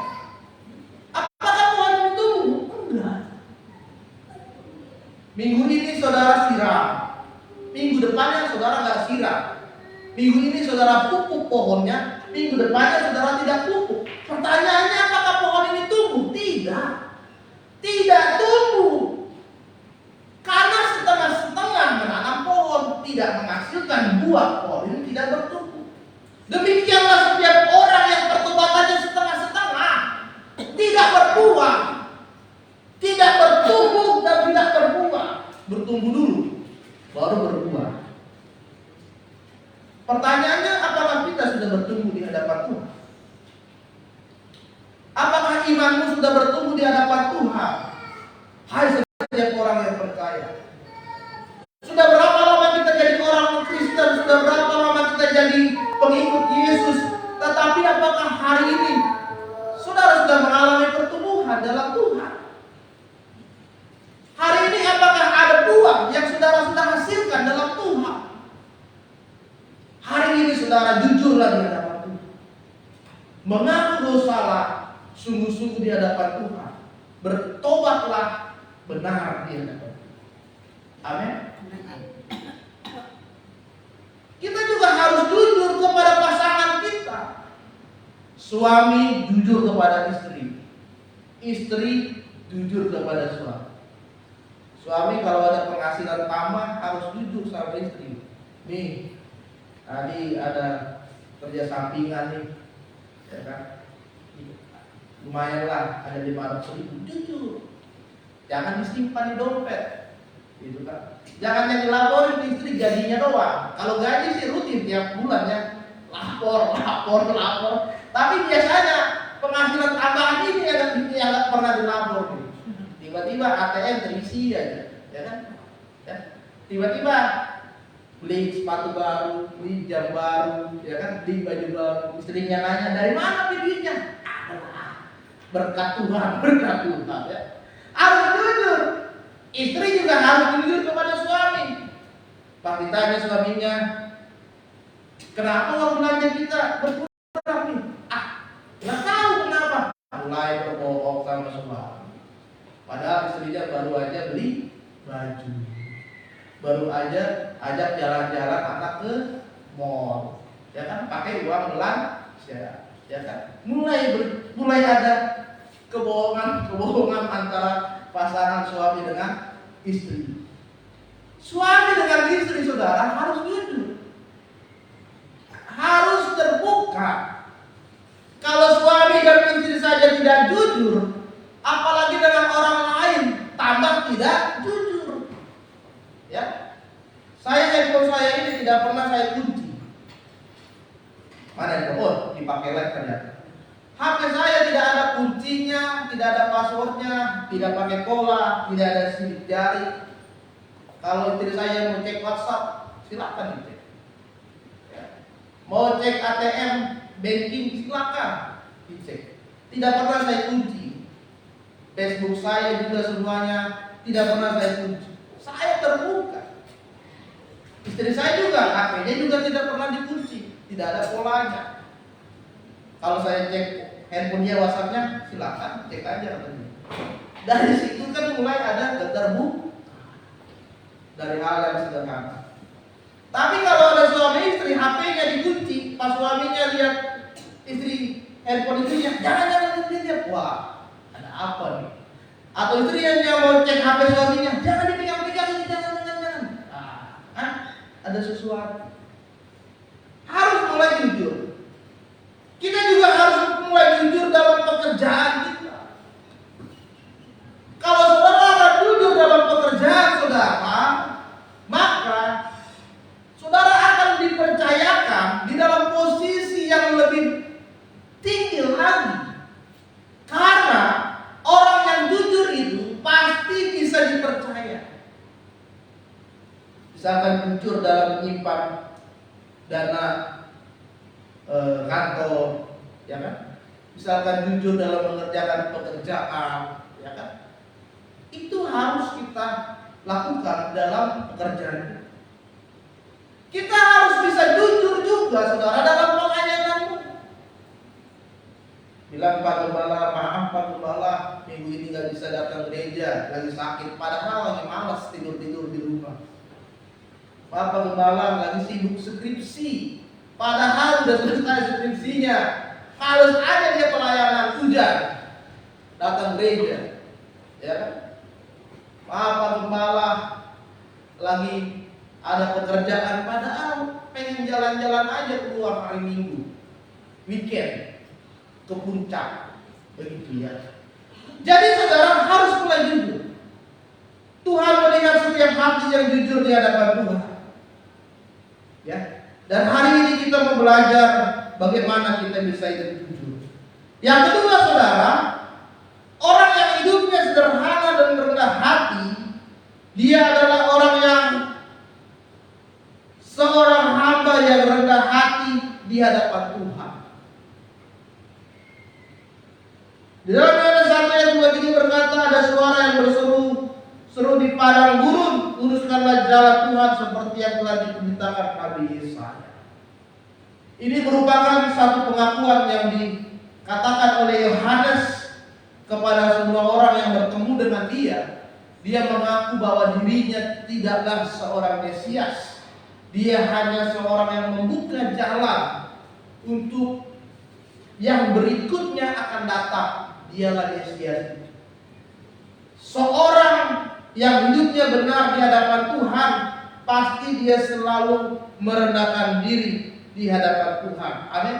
Apakah pohon ini tumbuh? Enggak. Minggu ini saudara siram, minggu depannya saudara nggak siram. Minggu ini saudara pupuk pohonnya, minggu depannya saudara tidak pupuk. Pertanyaannya, apakah pohon ini tumbuh? Tidak. Tidak tumbuh. Karena setengah-setengah menanam pohon tidak menghasilkan buah, pohon ini tidak bertumbuh. Demikianlah setiap orang yang pertobatannya setengah-setengah, tidak berbuah, tidak bertumbuh dan tidak berbuah. Bertumbuh dulu, baru berbuah. Pertanyaannya, apakah kita sudah bertumbuh di hadapan Tuhan? Apakah imanmu sudah bertumbuh di hadapan Tuhan? Hai setiap orang yang percaya. Sudah berapa lama kita jadi orang Kristen? Sudah berapa lama kita jadi pengikut Yesus? Tetapi apakah hari ini saudara sudah mengalami pertumbuhan dalam Tuhan? Hari ini apakah ada buah yang saudara sudah hasilkan dalam Tuhan? Hari ini saudara jujurlah di hadapan Tuhan. Mengaku dosalah sungguh-sungguh di hadapan Tuhan. Bertobatlah benar di hadapan Tuhan. Amin. Kita juga harus jujur kepada pasangan kita. Suami jujur kepada istri. Istri jujur kepada suami. Suami kalau ada penghasilan tambah harus jujur sama istri. Nih, tadi ada kerja sampingan nih, ya kan? Lumayan lah, ada 500.000, jujur. Jangan disimpan di dompet, gitu kan? Jangan yang dilaporin istri gajinya doang. Kalau gaji sih rutin tiap bulan ya, lapor. Tapi biasanya penghasilan tambahan ini yang nggak pernah dilapor. Tiba-tiba ATM terisi aja, ya kan? Ya. Tiba-tiba beli sepatu baru, beli jam baru, ya kan, beli baju baru. Istrinya nanya, dari mana duitnya? Berkat Tuhan ya. Harus jujur. Istri juga harus jujur kepada suami. Pas ditanya suaminya, kenapa uang belanja kita berkurang nih? Nggak tahu kenapa. Mulai berbohong sama suami. Padahal istrinya baru aja beli baju, baru aja ajak jalan-jalan anak ke mall, ya kan, pakai uang belanja, ya kan. Mulai ada kebohongan antara pasangan suami dengan istri. Suami dengan istri saudara harus jujur, harus terbuka. Kalau suami dan istri saja tidak jujur, apalagi dengan orang lain tambah tidak jujur. Ya, handphone saya ini tidak pernah saya kunci. Mana jelek ternyata. HP saya tidak ada kuncinya, tidak ada passwordnya, tidak pakai pola, tidak ada sidik jari. Kalau istri saya mau cek WhatsApp, silakan dicek. Ya. Mau cek ATM, banking, silakan dicek. Tidak pernah saya kunci. Facebook saya juga semuanya tidak pernah saya kunci. Saya terbuka. Istri saya juga, HP-nya juga tidak pernah dikunci, tidak ada polanya. Kalau saya cek handphonenya, WhatsApp-nya, silakan cek aja. Dari situ kan mulai ada keterbukaan dari hal yang sederhana. Tapi kalau ada suami istri, HP-nya dikunci, pas suaminya lihat istri handphone istrinya, jangan lihat, wah ada apa nih? Atau istri yang mau cek HP suaminya, jangan dipegang-pegang, jangan. Ada sesuatu. Harus mulai jujur. Kita juga harus mulai jujur dalam pekerjaan kita. Kalau saudara jujur dalam pekerjaan saudara, maka saudara akan dipercayakan di dalam posisi yang lebih tinggi lagi. Karena orang yang jujur itu pasti bisa dipercaya. Misalkan jujur dalam menyimpan dana kantor, ya kan? Misalkan jujur dalam mengerjakan pekerjaan, ya kan? Itu harus kita lakukan dalam pekerjaan. Kita harus bisa jujur juga, saudara, dalam pelayananmu. Bilang Pak Gembala, maaf Pak Gembala, minggu ini nggak bisa datang gereja, lagi sakit, padahal lagi malas tidur di rumah. Pak Gembala lagi sibuk skripsi, padahal udah selesai skripsinya. Harus ada dia pelayanan hujan, datang gereja, ya kan? Pak Gembala lagi ada pekerjaan, padahal pengen jalan-jalan aja keluar hari Minggu, weekend, ke puncak, begitu ya. Jadi saudara harus mulai jujur. Tuhan melihat setiap hati yang jujur di hadapan Tuhan. Ya. Dan hari ini kita mau belajar bagaimana kita bisa hidup jujur. Yang kedua saudara, orang yang hidupnya sederhana dan rendah hati, dia adalah orang yang seorang hamba yang rendah hati di hadapan Tuhan. Di dalam Yohanes 1 ayat 2 ini berkata, ada suara yang seru di padang gurun, luruskanlah jalan Tuhan seperti yang telah diberitakan Nabi Yesaya. Ini merupakan satu pengakuan yang dikatakan oleh Yohanes kepada semua orang yang bertemu dengan dia. Dia mengaku bahwa dirinya tidaklah seorang Mesias. Dia hanya seorang yang membuka jalan untuk yang berikutnya akan datang. Dialah Mesias. Seorang yang hidupnya benar di hadapan Tuhan, pasti dia selalu merendahkan diri di hadapan Tuhan. Amin.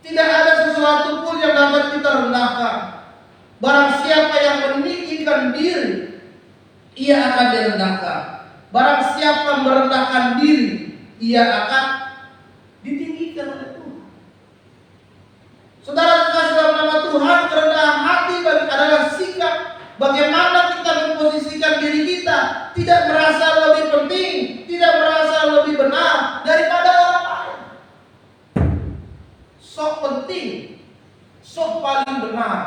Tidak ada sesuatu pun yang dapat kita rendahkan. Barang siapa yang meninggikan diri, ia akan direndahkan. Barang siapa merendahkan diri, ia akan ditinggikan oleh Tuhan. Saudara kasih dalam nama Tuhan, kerendahan hati adalah sikap bagaimana kita memposisikan diri kita, tidak merasa lebih penting, tidak merasa lebih benar daripada orang lain. Sok penting, sok paling benar,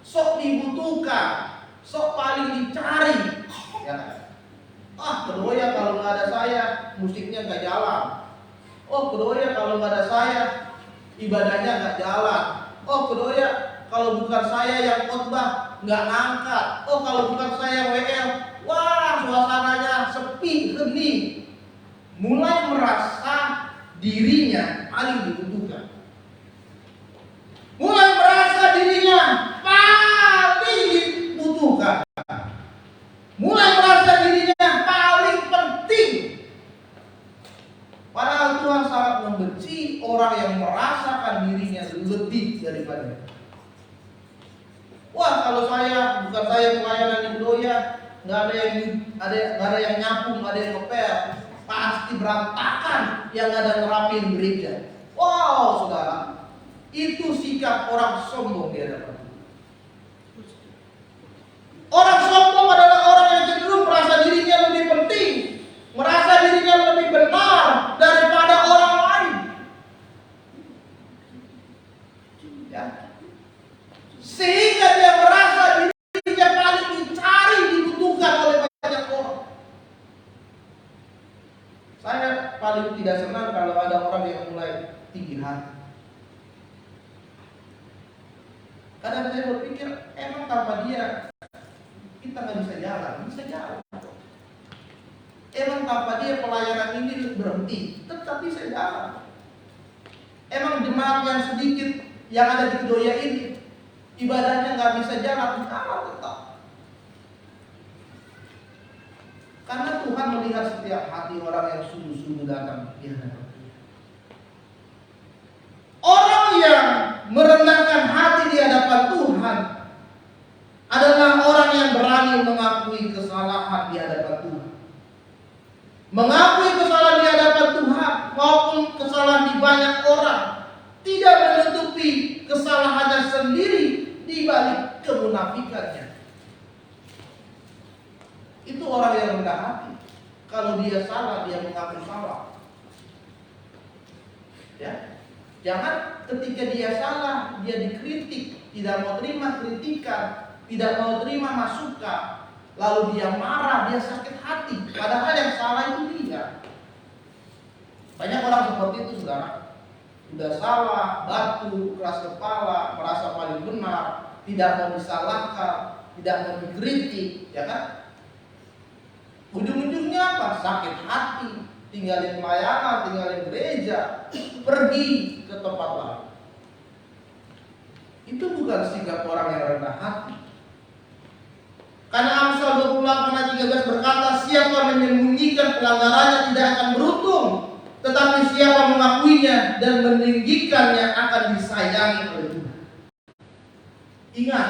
sok dibutuhkan, sok paling dicari. Ya. Kedoya kalau nggak ada saya, musiknya nggak jalan. Kedoya kalau nggak ada saya, ibadahnya nggak jalan. Kedoya kalau bukan saya yang khotbah, nggak ngangkat. Kalau bukan saya WL, wah suasananya sepi, hening. Mulai merasa dirinya paling dibutuhkan. Mulai merasa dirinya paling dibutuhkan. Mulai merasa dirinya paling penting. Padahal Tuhan sangat membenci orang yang merasakan dirinya lebih daripada. Wah, kalau bukan saya pelayanan di Bedoya, nggak ada yang nyapu, nggak ada yang ngepel, pasti berantakan yang ada nerapin gereja. Wow, saudara, Itu sikap orang sombong di hadapan Tuhan. Orang sombong adalah orang yang cenderung merasa dirinya lebih penting, merasa dirinya lebih benar daripada orang lain. Ya. Sehingga dia merasa dirinya paling dicari, dibutuhkan oleh banyak orang. Saya paling tidak senang kalau ada orang yang mulai tinggi hati. Kadang saya berpikir, emang tanpa dia kita nggak bisa jalan, bisa jalan. Emang tanpa dia pelayanan ini berhenti, tetap bisa jalan. Emang jemaat yang sedikit yang ada di Kedoya ini ibadahnya nggak bisa jalan, tetap. Karena Tuhan melihat setiap hati orang yang sungguh-sungguh datang di hadapan Dia. Orang yang merendahkan hati di hadapan Tuhan adalah orang yang berani mengakui kesalahan di hadapan Tuhan. Mengakui kesalahan di hadapan Tuhan maupun kesalahan di banyak orang, tidak menutupi kesalahannya sendiri di balik kemunafikannya. Itu orang yang rendah hati. Kalau dia salah, dia mengaku salah. Ya. Jangan ketika dia salah, dia dikritik, tidak mau terima kritikan, tidak mau terima masukan, lalu dia marah, dia sakit hati. Padahal yang salah itu dia. Banyak orang seperti itu, saudara. Sudah salah, batu, keras kepala, merasa paling benar, tidak mau disalahkan, tidak mau dikritik, ya kan? Ujung-ujungnya apa? Sakit hati, tinggalin pelayanan, tinggalin gereja, pergi ke tempat lain. Itu bukan sikap orang yang rendah hati. Karena Amsal 28 ayat 13 berkata, siapa menyembunyikan pelanggarannya tidak akan beruntung, tetapi siapa mengakuinya dan meninggikannya akan disayangi oleh Tuhan. Ingat,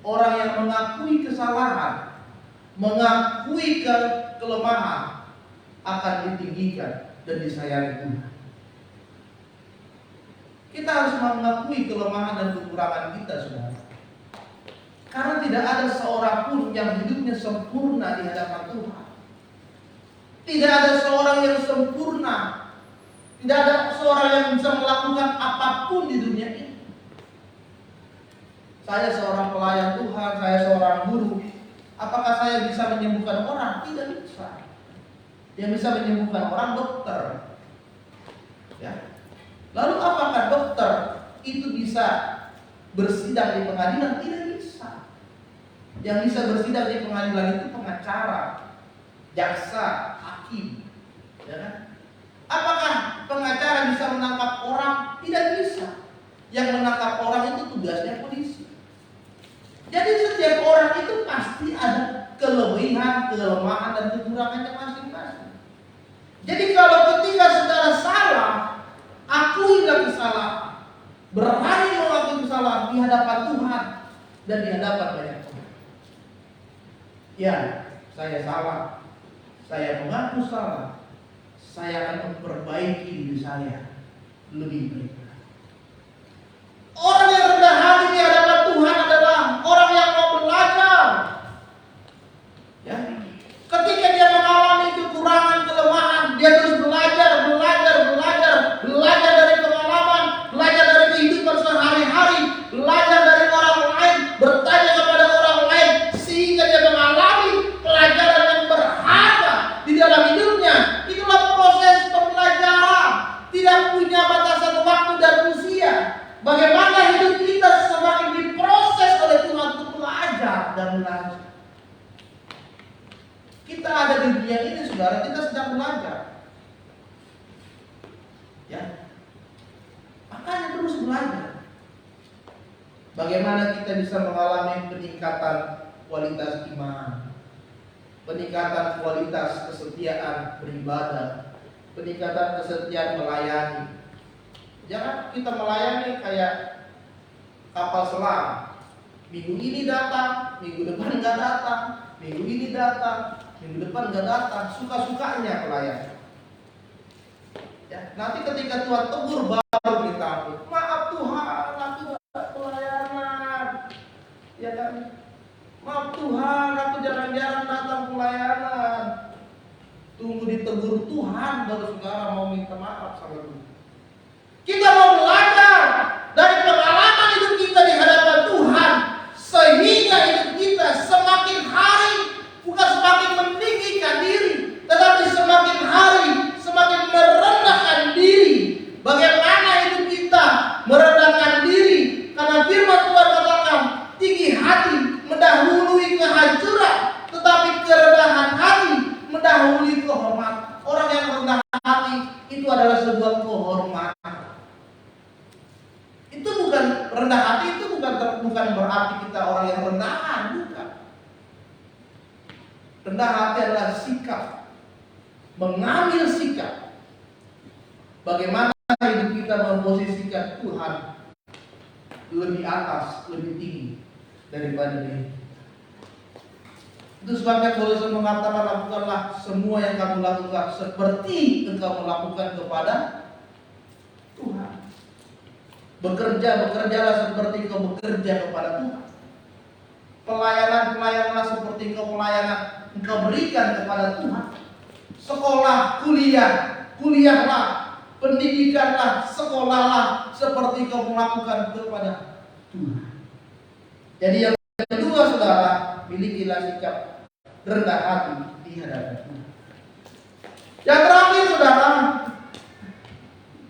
orang yang mengakui kesalahan, mengakui kelemahan akan ditinggikan dan disayangi Tuhan. Kita harus mengakui kelemahan dan kekurangan kita, saudara. Karena tidak ada seorang pun yang hidupnya sempurna di hadapan Tuhan. Tidak ada seorang yang sempurna. Tidak ada seorang yang bisa melakukan apapun di dunia ini. Saya seorang pelayan Tuhan, saya seorang guru. Apakah saya bisa menyembuhkan orang? Tidak bisa. Yang bisa menyembuhkan orang dokter. Ya. Lalu apakah dokter itu bisa bersidang di pengadilan? Tidak bisa. Yang bisa bersidang di pengadilan itu pengacara, jaksa, hakim. Ya kan? Apakah pengacara bisa menangkap orang? Tidak bisa. Yang menangkap orang itu tugasnya polisi. Jadi setiap orang itu pasti ada kelebihan, kelemahan, dan kekurangannya masing-masing. Jadi kalau ketika saudara salah, akuilah kesalahan. Berani mengakui kesalahan di hadapan Tuhan dan di hadapan banyak orang. Ya, saya salah. Saya mengaku salah. Saya akan memperbaiki diri saya lebih baik. Orang yang rendah hati di hadapan Tuhan adalah orang yang mau belajar. Ya. Ketika dia mengalami kekurangan, kelemahan, dia terus belajar dari pengalaman, belajar dari kehidupan sehari-hari, belajar dari orang lain, bertanya kepada orang lain, sehingga dia mengalami pelajaran yang berharga di dalam hidupnya. Itulah proses pembelajaran, tidak punya batasan waktu dan usia. Bagaimana hidup kita semakin diproses oleh Tuhan untuk belajar dan belajar. Kita ada di dunia ini, saudara, kita sedang belajar. Ya, makanya terus belajar. Bagaimana kita bisa mengalami peningkatan kualitas iman, peningkatan kualitas kesetiaan beribadah, peningkatan kesetiaan melayani. Jangan kita melayani kayak kapal selam. Minggu ini datang, minggu depan nggak datang, minggu ini datang, minggu depan nggak datang. Suka-sukanya pelayan. Ya, nanti ketika Tuhan tegur baru kita ampun. Maaf Tuhan, aku gak pelayanan. Ya kan? Maaf Tuhan, aku jarang-jarang datang pelayanan. Tunggu ditegur Tuhan baru saudara mau minta maaf sama Tuhan. Kita mau belajar dari pengalaman hidup kita di hadapan Tuhan, sehingga hidup kita semakin hari bukan semakin meninggikan diri, tetapi semakin hari semakin merendahkan diri. Bagaimana hidup kita merendahkan diri? Karena firman Tuhan katakan, tinggi hati mendahului kehancuran, tetapi kerendahan hati mendahului kehormatan. Orang yang rendah hati itu adalah sebuah kehormatan. Itu bukan rendah hati, itu bukan berarti kita orang yang rendahan, bukan. Rendah hati adalah sikap, mengambil sikap. Bagaimana hidup kita memposisikan Tuhan lebih atas, lebih tinggi daripada diri. Itu sebabnya Paulus mengatakan, lakukanlah semua yang kamu lakukan seperti engkau melakukan kepada Tuhan. Bekerjalah seperti engkau bekerja kepada Tuhan. Pelayananlah seperti engkau berikan kepada Tuhan. Sekolah, kuliahlah, pendidikanlah, sekolahlah seperti engkau melakukan kepada Tuhan. Jadi yang kedua saudara, milikilah sikap rendah hati di hadapan Tuhan. Yang terakhir saudara,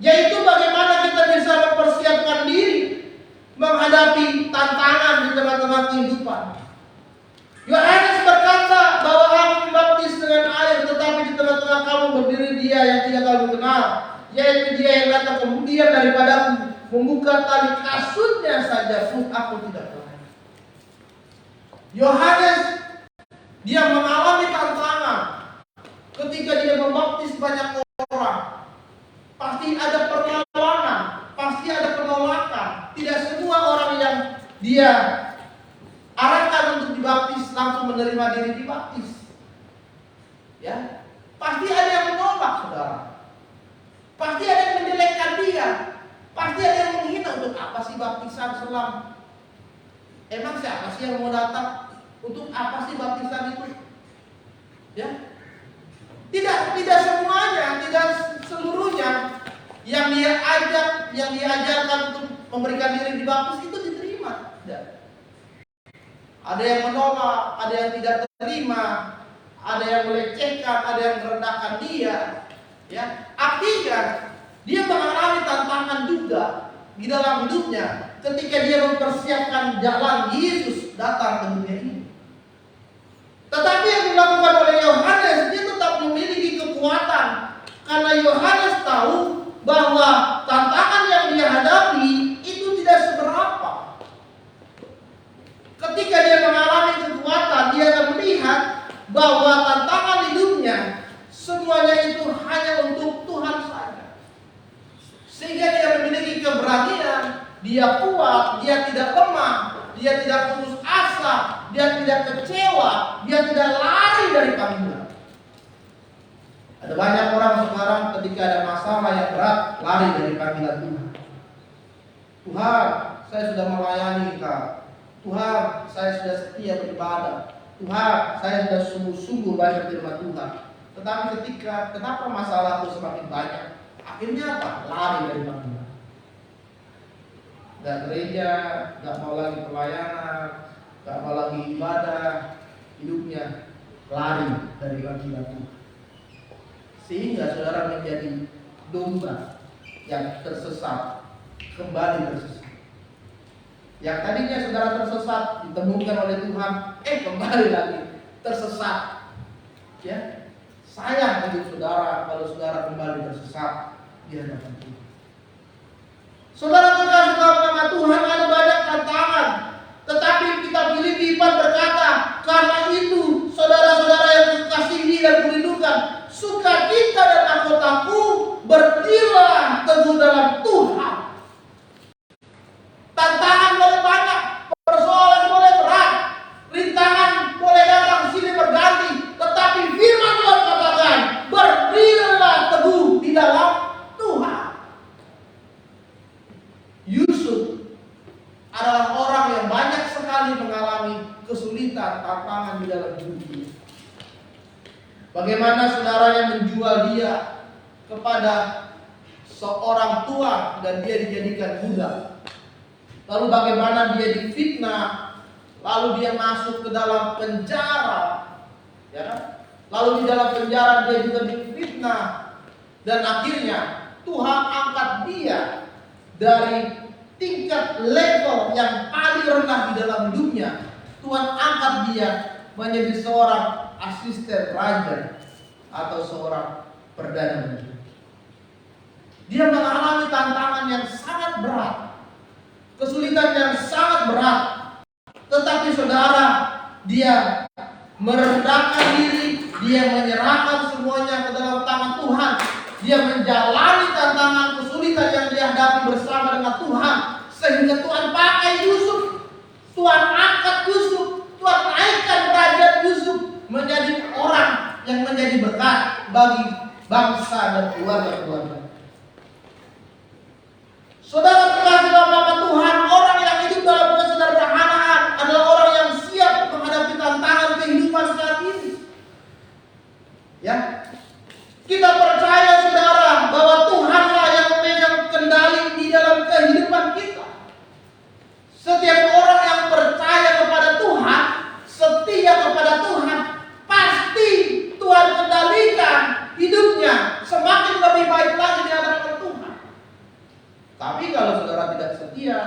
yaitu bagaimana kita bisa mempersiapkan diri menghadapi tantangan di tengah-tengah kehidupan. Yohanes berkata bahwa aku membaptis dengan air, tetapi di tengah-tengah kamu berdiri dia yang tidak kamu kenal, yaitu dia yang datang kemudian daripadaku, membuka tali kasutnya saja pun aku tidak kenal. Yohanes dia mengalami tantangan ketika dia membaptis banyak orang. Pasti ada perlawanan, pasti ada penolakan. Tidak semua orang yang dia arahkan untuk dibaptis langsung menerima diri dibaptis. Ya, pasti ada yang menolak, saudara. Pasti ada yang menjelekkan dia. Pasti ada yang menghina. Untuk apa sih baptisan selam? Emang siapa sih yang mau datang? Untuk apa sih baptisan itu? Ya, tidak semuanya, tidak seluruhnya yang dia ajak, yang diajarkan untuk memberikan diri dibaptis itu diterima. Tidak. Ada yang menolak, ada yang tidak terima, ada yang melecehkan, ada yang merendahkan dia. Ya, artinya dia mengalami tantangan juga di dalam hidupnya ketika dia mempersiapkan jalan Yesus datang ke dunia ini. Tetapi yang dilakukan oleh Yohanes, dia tetap memiliki kekuatan karena Yohanes tahu bahwa tantangan yang dia hadapi itu tidak seberapa. Ketika dia mengalami kekuatan, dia akan melihat bahwa tantangan hidupnya semuanya itu hanya untuk Tuhan saja. Sehingga dia memiliki keberanian, dia kuat, dia tidak lemah, dia tidak putus asa, dia tidak kecewa, dia tidak lari dari panggilan. Ada banyak orang sekarang ketika ada masalah yang berat, lari dari panggilan Tuhan. Tuhan, saya sudah melayani Engkau. Tuhan, saya sudah setia beribadah. Tuhan, saya sudah sungguh-sungguh baca firman Tuhan. Tetapi kenapa masalahku semakin banyak? Akhirnya apa? Lari dari panggilan. Gak gereja, gak mau lagi pelayanan, gak mau lagi ibadah, hidupnya lari dari panggilan Tuhan. Sehingga saudara menjadi domba yang tersesat, kembali tersesat. Yang tadinya saudara tersesat, ditemukan oleh Tuhan, kembali lagi tersesat. Ya, sayang bagi saudara kalau saudara kembali tersesat di hadapan Tuhan. Saudara terkasih dalam nama Tuhan, ada banyak tantangan. Tetapi kita Filipi 4 berkata, karena itu saudara-saudara yang kukasihi dan kurindukan, sukacita dan anggota berdirilah teguh dalam Tuhan. Tantangan boleh banyak, persoalan boleh berat, rintangan boleh datang sini berganti, tetapi firman Tuhan katakan, berdirilah teguh di dalam Tuhan. adalah orang yang banyak sekali mengalami kesulitan, tantangan di dalam hidupnya. Bagaimana saudaranya menjual dia kepada seorang tua dan dia dijadikan budak. Lalu bagaimana dia difitnah, lalu dia masuk ke dalam penjara, ya kan? Lalu di dalam penjara dia juga difitnah, dan akhirnya Tuhan angkat dia dari tingkat level yang paling rendah di dalam hidupnya. Tuhan angkat dia menjadi seorang asisten raja atau seorang perdana menteri. Dia mengalami tantangan yang sangat berat, kesulitan yang sangat berat. Tetapi saudara, dia merendahkan diri, dia menyerahkan semuanya ke dalam tangan Tuhan. Dia menjalani tantangan kesulitan yang dia hadapi bersama dengan Tuhan, sehingga Tuhan pakai Yusuf, Tuhan angkat Yusuf, Tuhan naikkan derajat Yusuf menjadi orang yang menjadi berkat bagi bangsa dan keluarga-keluarga. Saudara terkasih dalam nama Tuhan, orang yang hidup dalam kesederhanaan adalah orang yang siap menghadapi tantangan kehidupan saat ini. Ya, kita percaya saudara bahwa Tuhanlah yang memegang kendali di dalam kehidupan kita. Setiap orang yang percaya kepada Tuhan, setia kepada Tuhan, pasti Tuhan kendalikan hidupnya semakin lebih baik lagi di hadapan Tuhan. Tapi kalau saudara tidak setia,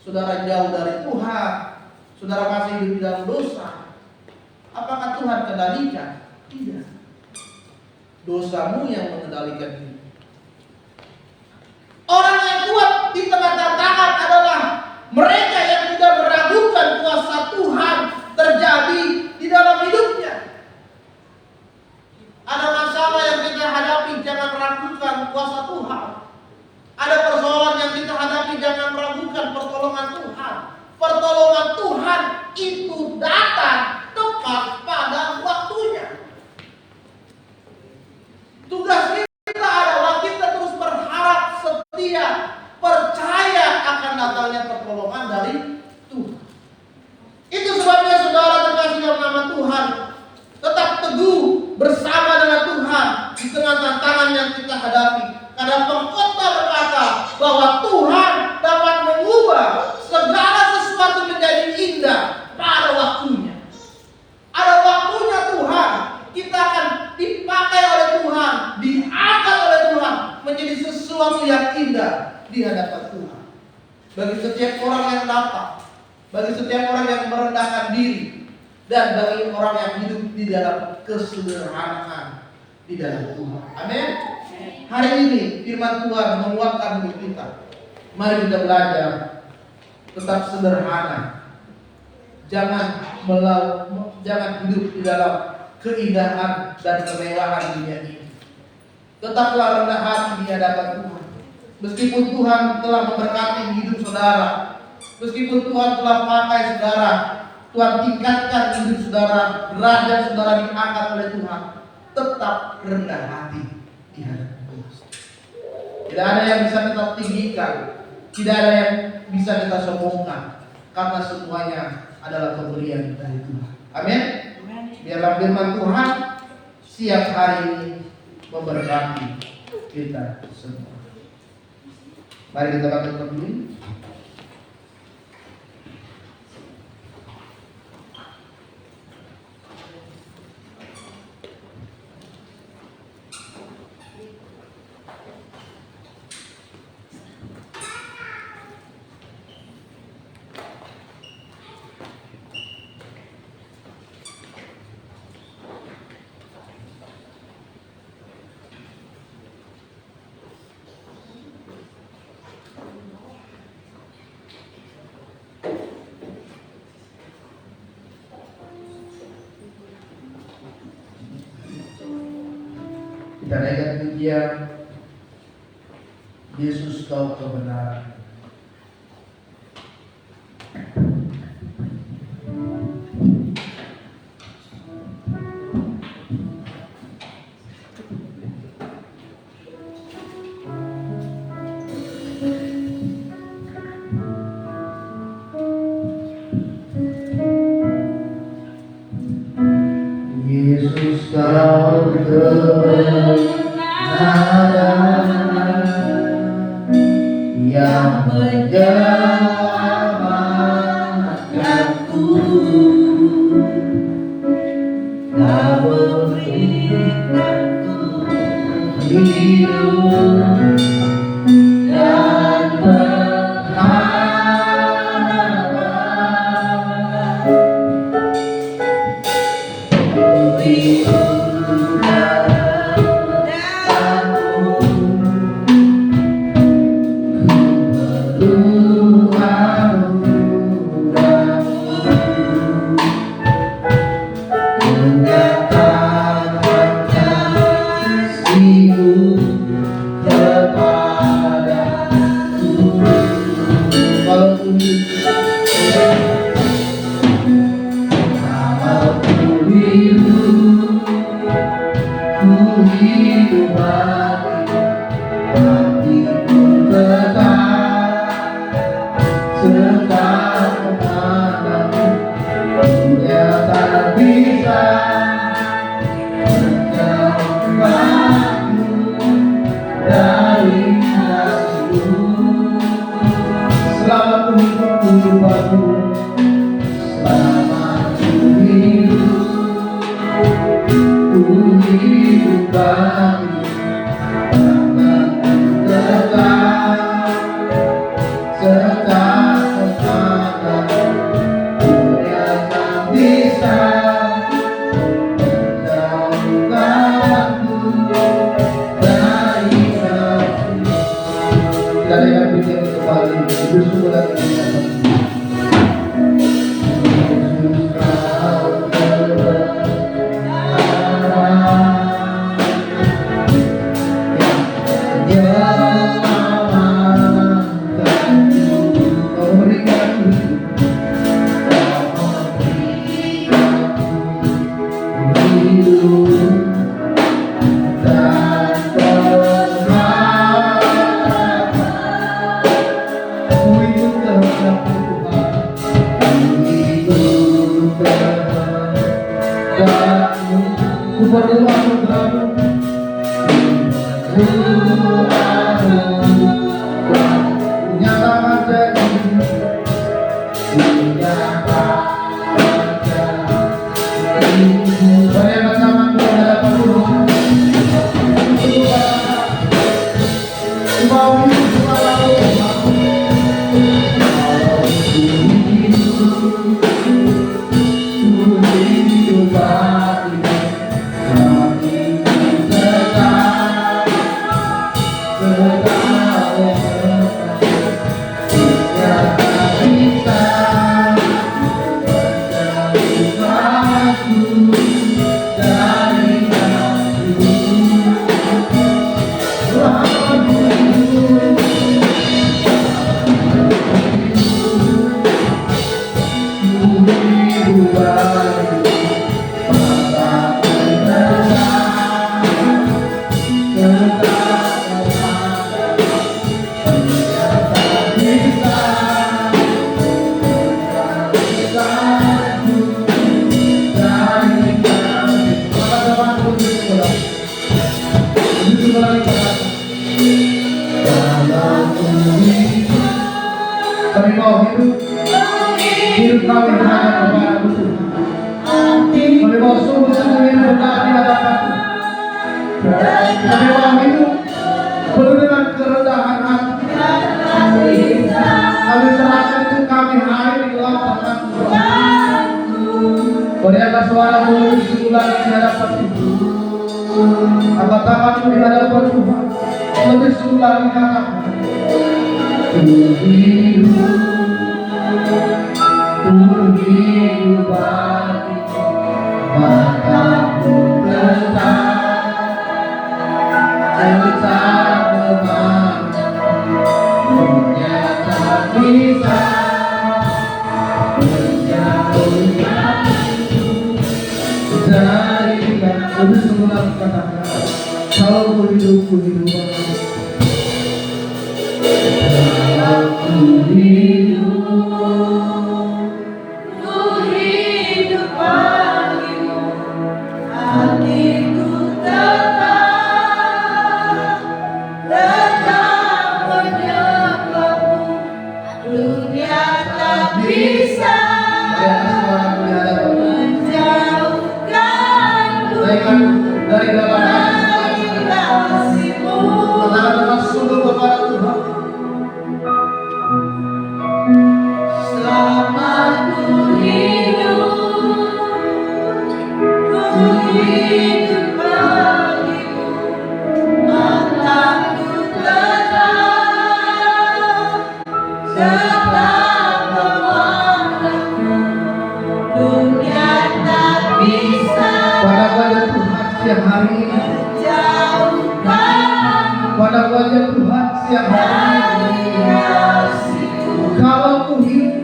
saudara jauh dari Tuhan, saudara masih hidup di dalam dosa, apakah Tuhan kendalikan? Tidak. Dosamu yang mengendalikan hidup. Orang yang kuat di tengah tantangan adalah mereka yang tidak meragukan kuasa Tuhan terjadi di dalam hidupnya. Ada masalah yang kita hadapi, jangan meragukan kuasa Tuhan. Ada persoalan yang kita hadapi, jangan meragukan pertolongan Tuhan. Pertolongan Tuhan itu datang tepat pada waktunya. Tugas kita adalah kita terus berharap, setia, percaya akan datangnya pertolongan dari Tuhan. Itu sebabnya saudara terkasih dalam nama Tuhan, tetap teguh bersama dengan Tuhan di tengah tantangan yang kita hadapi. Karena pengkhotbah berkata bahwa Tuhan dapat mengubah segala sesuatu menjadi indah pada waktunya. Ada waktunya Tuhan, kita akan dipakai oleh Tuhan, diangkat oleh Tuhan menjadi sesuatu yang indah di hadapan Tuhan. Bagi setiap orang yang datang, bagi setiap orang yang merendahkan diri, dan bagi orang yang hidup di dalam kesederhanaan di dalam Tuhan. Amin. Hari ini firman Tuhan menguatkan hidup kita. Mari kita belajar tetap sederhana. Jangan hidup di dalam keindahan dan kemewahan dunia ini. Tetaplah rendah hati di hadapan Tuhan. Meskipun Tuhan telah memberkati hidup saudara, meskipun Tuhan telah pakai saudara, Tuhan tingkatkan hidup saudara, derajat saudara diangkat oleh Tuhan, tetap rendah hati di hadapan Tuhan. Tidak ada yang bisa kita tinggikan, tidak ada yang bisa kita sombongkan, karena semuanya adalah pemberian dari Tuhan. Amin. Biarlah firman Tuhan siap hari ini memberkati kita semua. Mari kita bangkit berdiri. Kita naikkan pujian Yesus kau kebenaran. kebenaran yang menyelamatkanku. Kau memberikanku hidup dan kami mau hidup kami hanya kepada Tuhan. Kami mau sungguh-sungguh hidup benar di hadapan-Mu. Kami mau hidup penuh dengan kerendahan hati. Kami serahkan itu kami hari di dalam tangan-Mu. Berikanlah suara-Mu sungguh lagi di hadapan Tuhan. Angkat tangan-Mu di hadapan Tuhan. Lebih sungguh lagi di hadapan hidup bagiku, mataku tetap punya tak bisa menjauhkanku dari yang sungguh katakan kau hidupku hidup hidup bagimu, hatiku tak bisa menjauhkanku dari dalam hati. kasih-Mu. Katakan dengan sungguh kepada Tuhan. Selama ku hidup bagimu, mataku tetap memandangmu. Dunia tak bisa Pada wajah Tuhan siang hari ini, menjauhkan pada wajah Tuhan siang hari dari ini, kasih-Mu. kalau ku hidup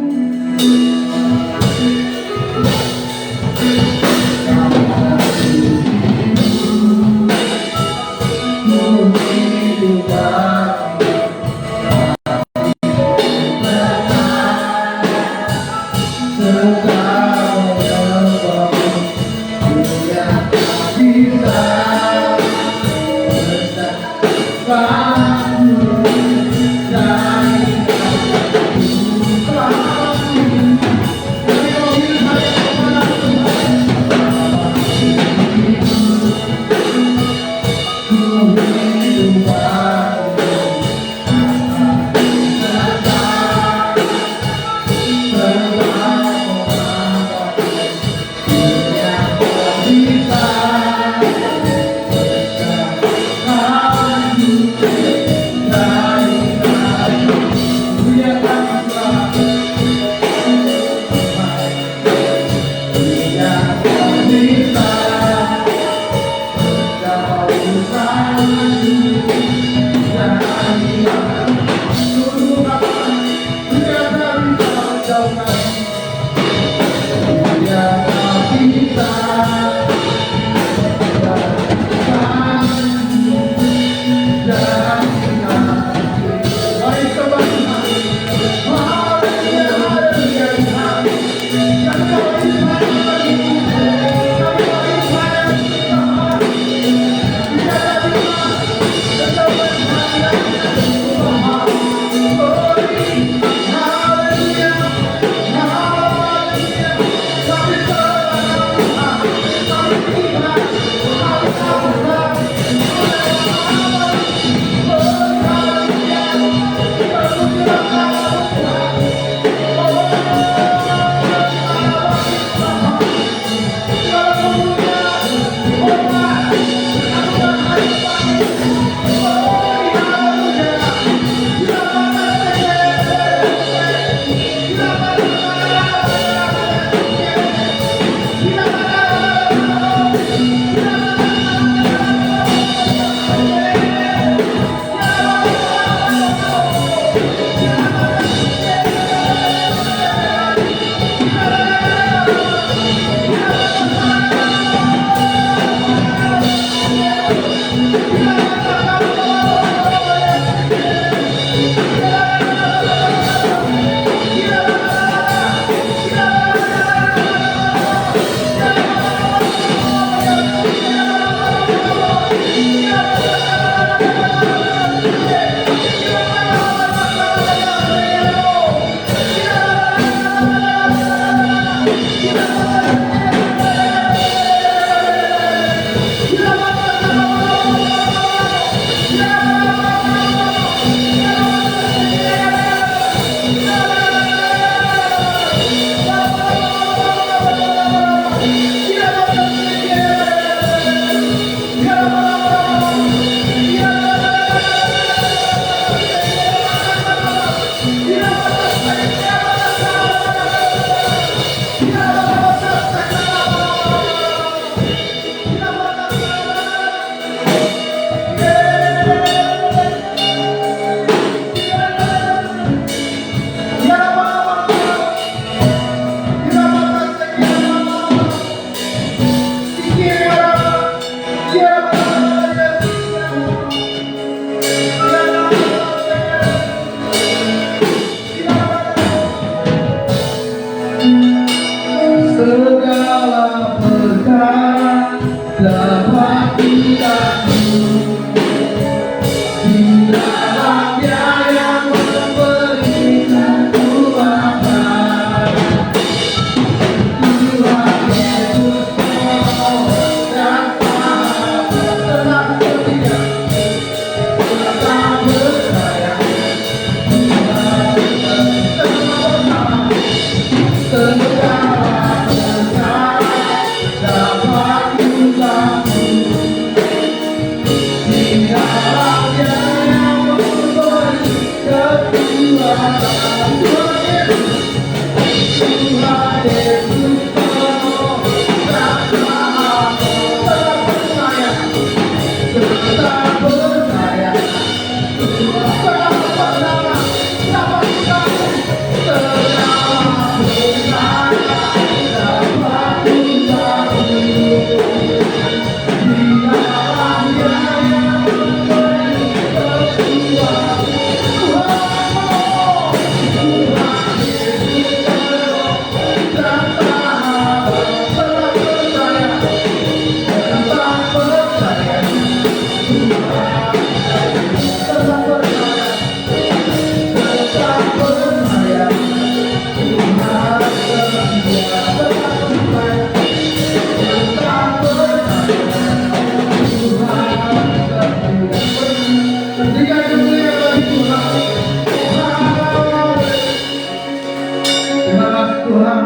Tuhan,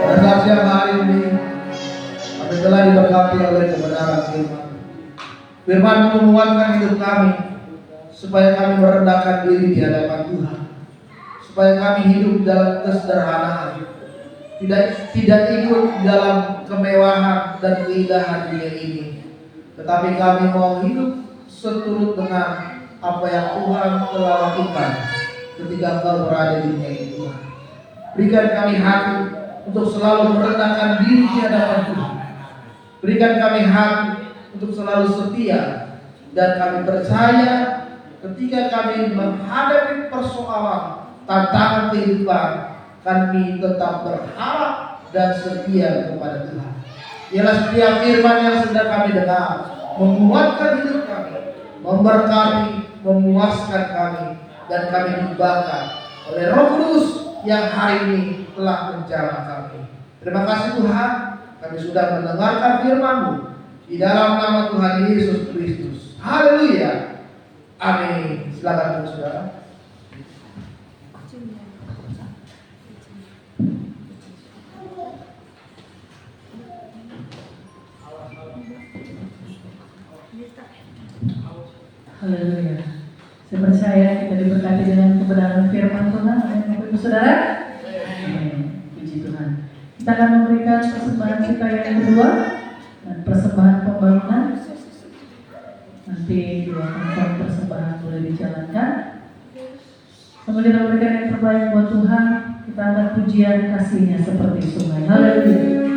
pada saat siang hari ini kami telah diberkati oleh kebenaran firman. Firman menguatkan hidup kami supaya kami merendahkan diri di hadapan Tuhan, supaya kami hidup dalam kesederhanaan, tidak ikut dalam kemewahan dan keindahan dunia ini, tetapi kami mau hidup seturut dengan apa yang Tuhan telah lakukan ketika Engkau berada di dunia ini. Tuhan, berikan kami hati untuk selalu merendahkan diri di hadapan Tuhan. Berikan kami hati untuk selalu setia, dan kami percaya ketika kami menghadapi persoalan tantangan kehidupan, kami tetap berharap dan setia kepada Tuhan. Ialah setiap firman yang sedang kami dengar menguatkan hidup kami, memberkati, memuaskan kami, dan kami dibakar oleh Roh Kudus yang hari ini telah menjamah kami. Terima kasih Tuhan, kami sudah mendengarkan firman-Mu di dalam nama Tuhan Yesus Kristus. Haleluya. Amin. Silakan saudara. Haleluya. Saya percaya kita diberkati dengan kebenaran firman Tuhan. Amin. Bapak Ibu Saudara. Amin. Puji Tuhan. Kita akan memberikan persembahan kita yang kedua, dan persembahan pembangunan. Nanti dua kantong persembahan boleh dijalankan. Sambil kita memberikan yang terbaik buat Tuhan, kita akan pujian kasih-Nya seperti sungai. Haleluya.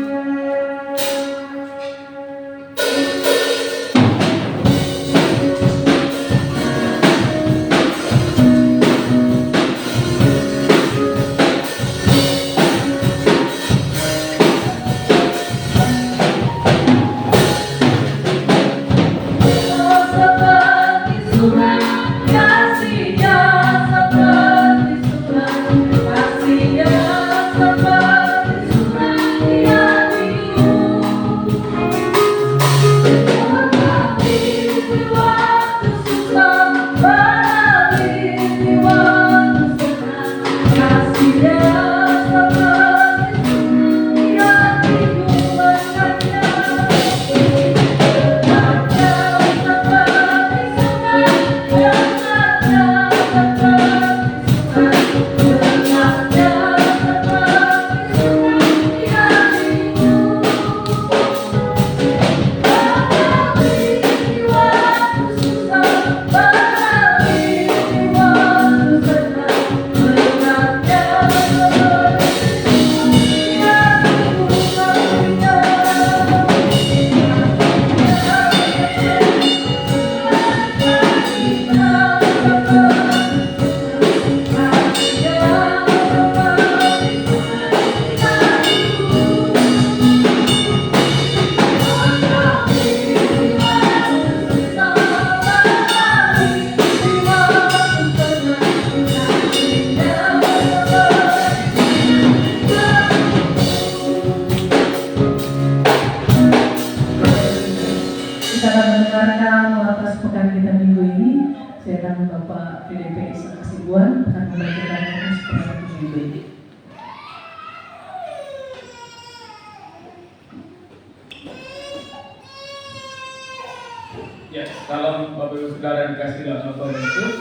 Ya, salam Bapak Ibu Saudara yang dikasihi dalam Tuhan Yesus.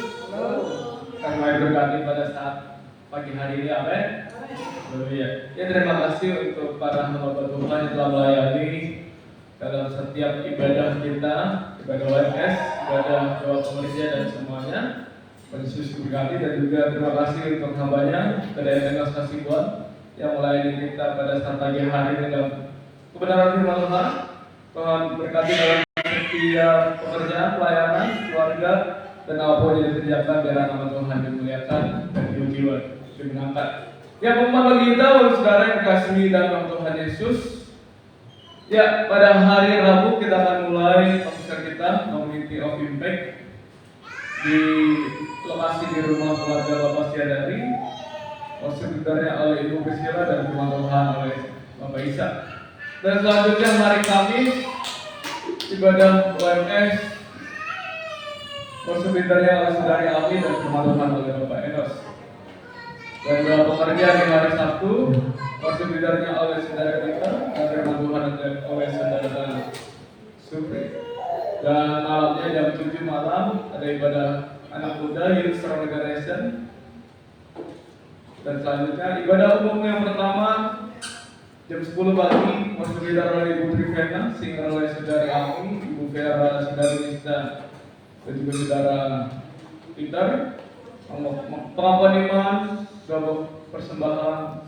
Kami berkati pada saat pagi hari ini, amin. Haleluya. Ya, terima kasih untuk para hamba Tuhan yang telah melayani dalam setiap ibadah kita, ibadah WMS, ibadah doa pengerja dan semuanya. Yesus berkati, dan juga terima kasih untuk hambanya, Kedai Tengah Kasibuan yang melayani kita pada saat pagi hari ini dalam kebenaran firman Tuhan. Tuhan berkati dalam setiap pekerjaan, pelayanan, keluarga, dan apapun yang dikerjakan, biar nama Tuhan dimuliakan dan jiwa-jiwa dimenangkan. Ya, pengumuman bagi kita, saudara yang dikasihi dalam Tuhan Yesus. Ya, pada hari Rabu kita akan mulai konser kita Community of Impact di lokasi di rumah keluarga Bapak Siadari. Konsernya oleh Ibu Priscilla dan firman Tuhan oleh Bapak Isa. Dan selanjutnya hari Kamis ibadah OMS, konsernya oleh Saudari Almi dan firman Tuhan oleh Bapak Enos. Dan dalam pengerjaan di hari Sabtu, waktu bidarnya oleh saudara kita, dan firman Tuhan oleh saudara Supri. Dan malamnya jam 7 malam ada ibadah anak muda Youth Strong Generation. Dan selanjutnya ibadah umum yang pertama jam 10 pagi, waktu bidar oleh Ibu Trivena, sehingga oleh saudari Ami, Ibu Vera, saudari Nista, dan juga saudara Peter. Pengakuan iman, persembahan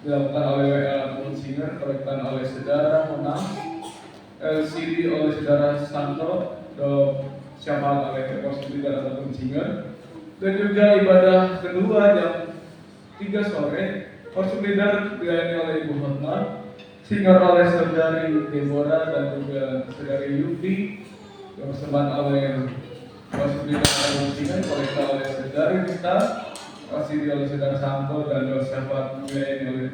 dilakukan oleh WL Moon Singer, korektan oleh saudara Monang, LCD oleh saudara Santo, siapa oleh Posisi dan Moon Singer. Dan juga ibadah kedua jam 3 sore, Worship leader dilayani oleh Ibu Hotma, singer oleh saudari Deborah dan juga saudari Yufi, persembahan oleh worship leader dan singer, korekta oleh saudari Rita, kasih oleh saudara Santo dan Yosefat dilayani oleh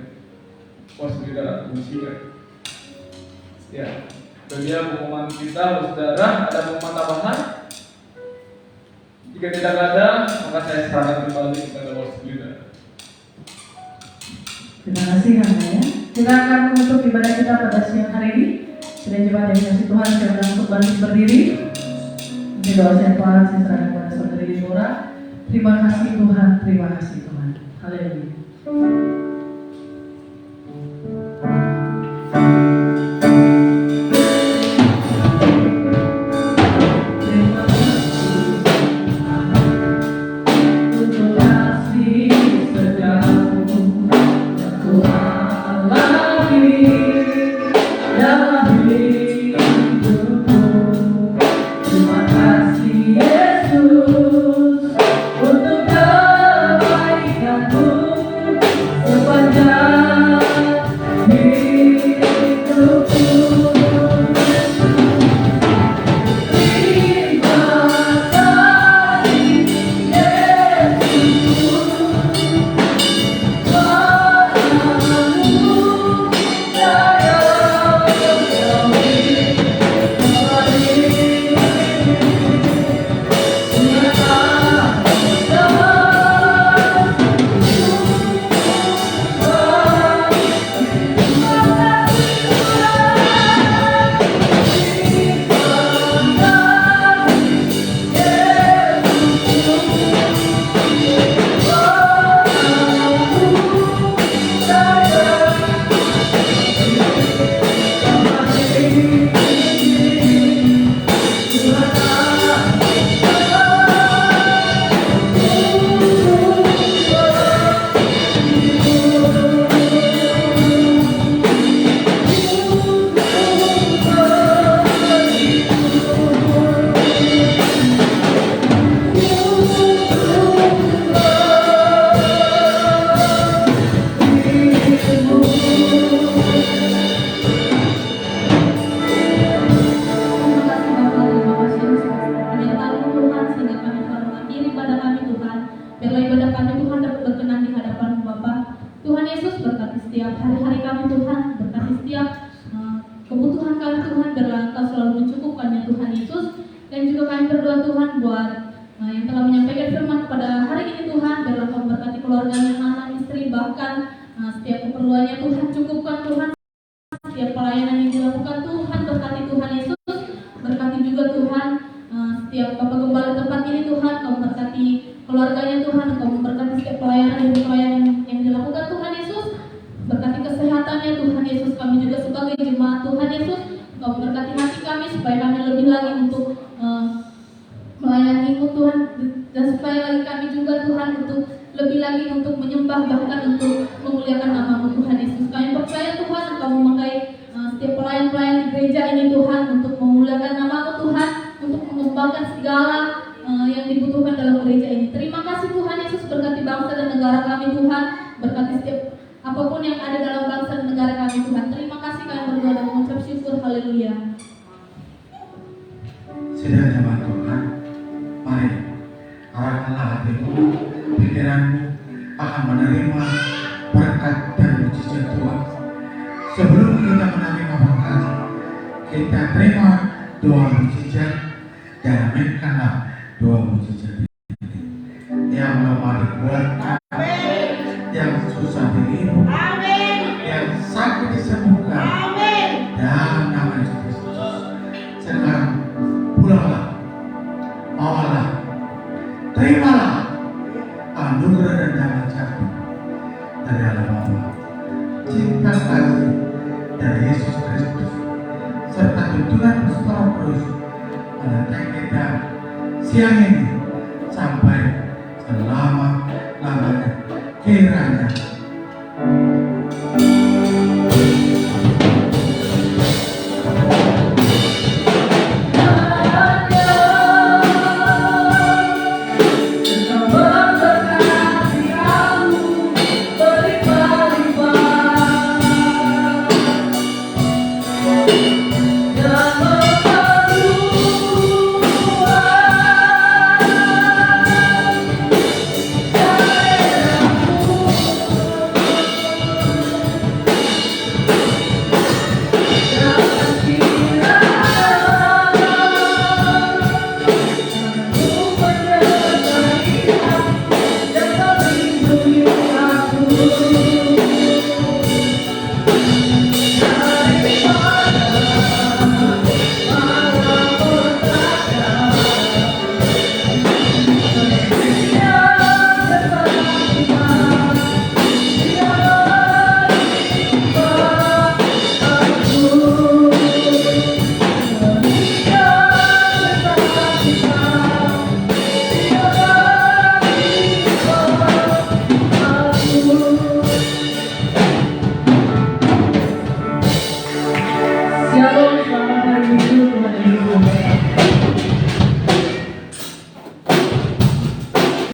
worship leader dan singer. Ya, itu dia pengumuman kita, saudara. Ada pengumuman tambahan? Jika tidak ada, maka saya serahkan kembali kepada worship leader. Terima kasih Hamba ya. Kita akan menutup ibadah kita pada siang hari ini. Sudah jemaat yang dikasih Tuhan, silakan untuk bangkit berdiri. Nanti doa syafaat saya serahkan kepada saudari Deborah. Terima kasih Tuhan, terima kasih Tuhan. Haleluya. yang lemah dibuat yang susah dihibur, yang sakit disembuhkan, dalam nama Yesus Kristus. Sekarang pulanglah, bawalah, terimalah anugerah dan damai sejahtera dari Allah Bapa, cinta kasih dari Yesus Kristus, serta tuntunan Kristus menyertai kita siang ini sampai selama-lamanya kiranya. Shalom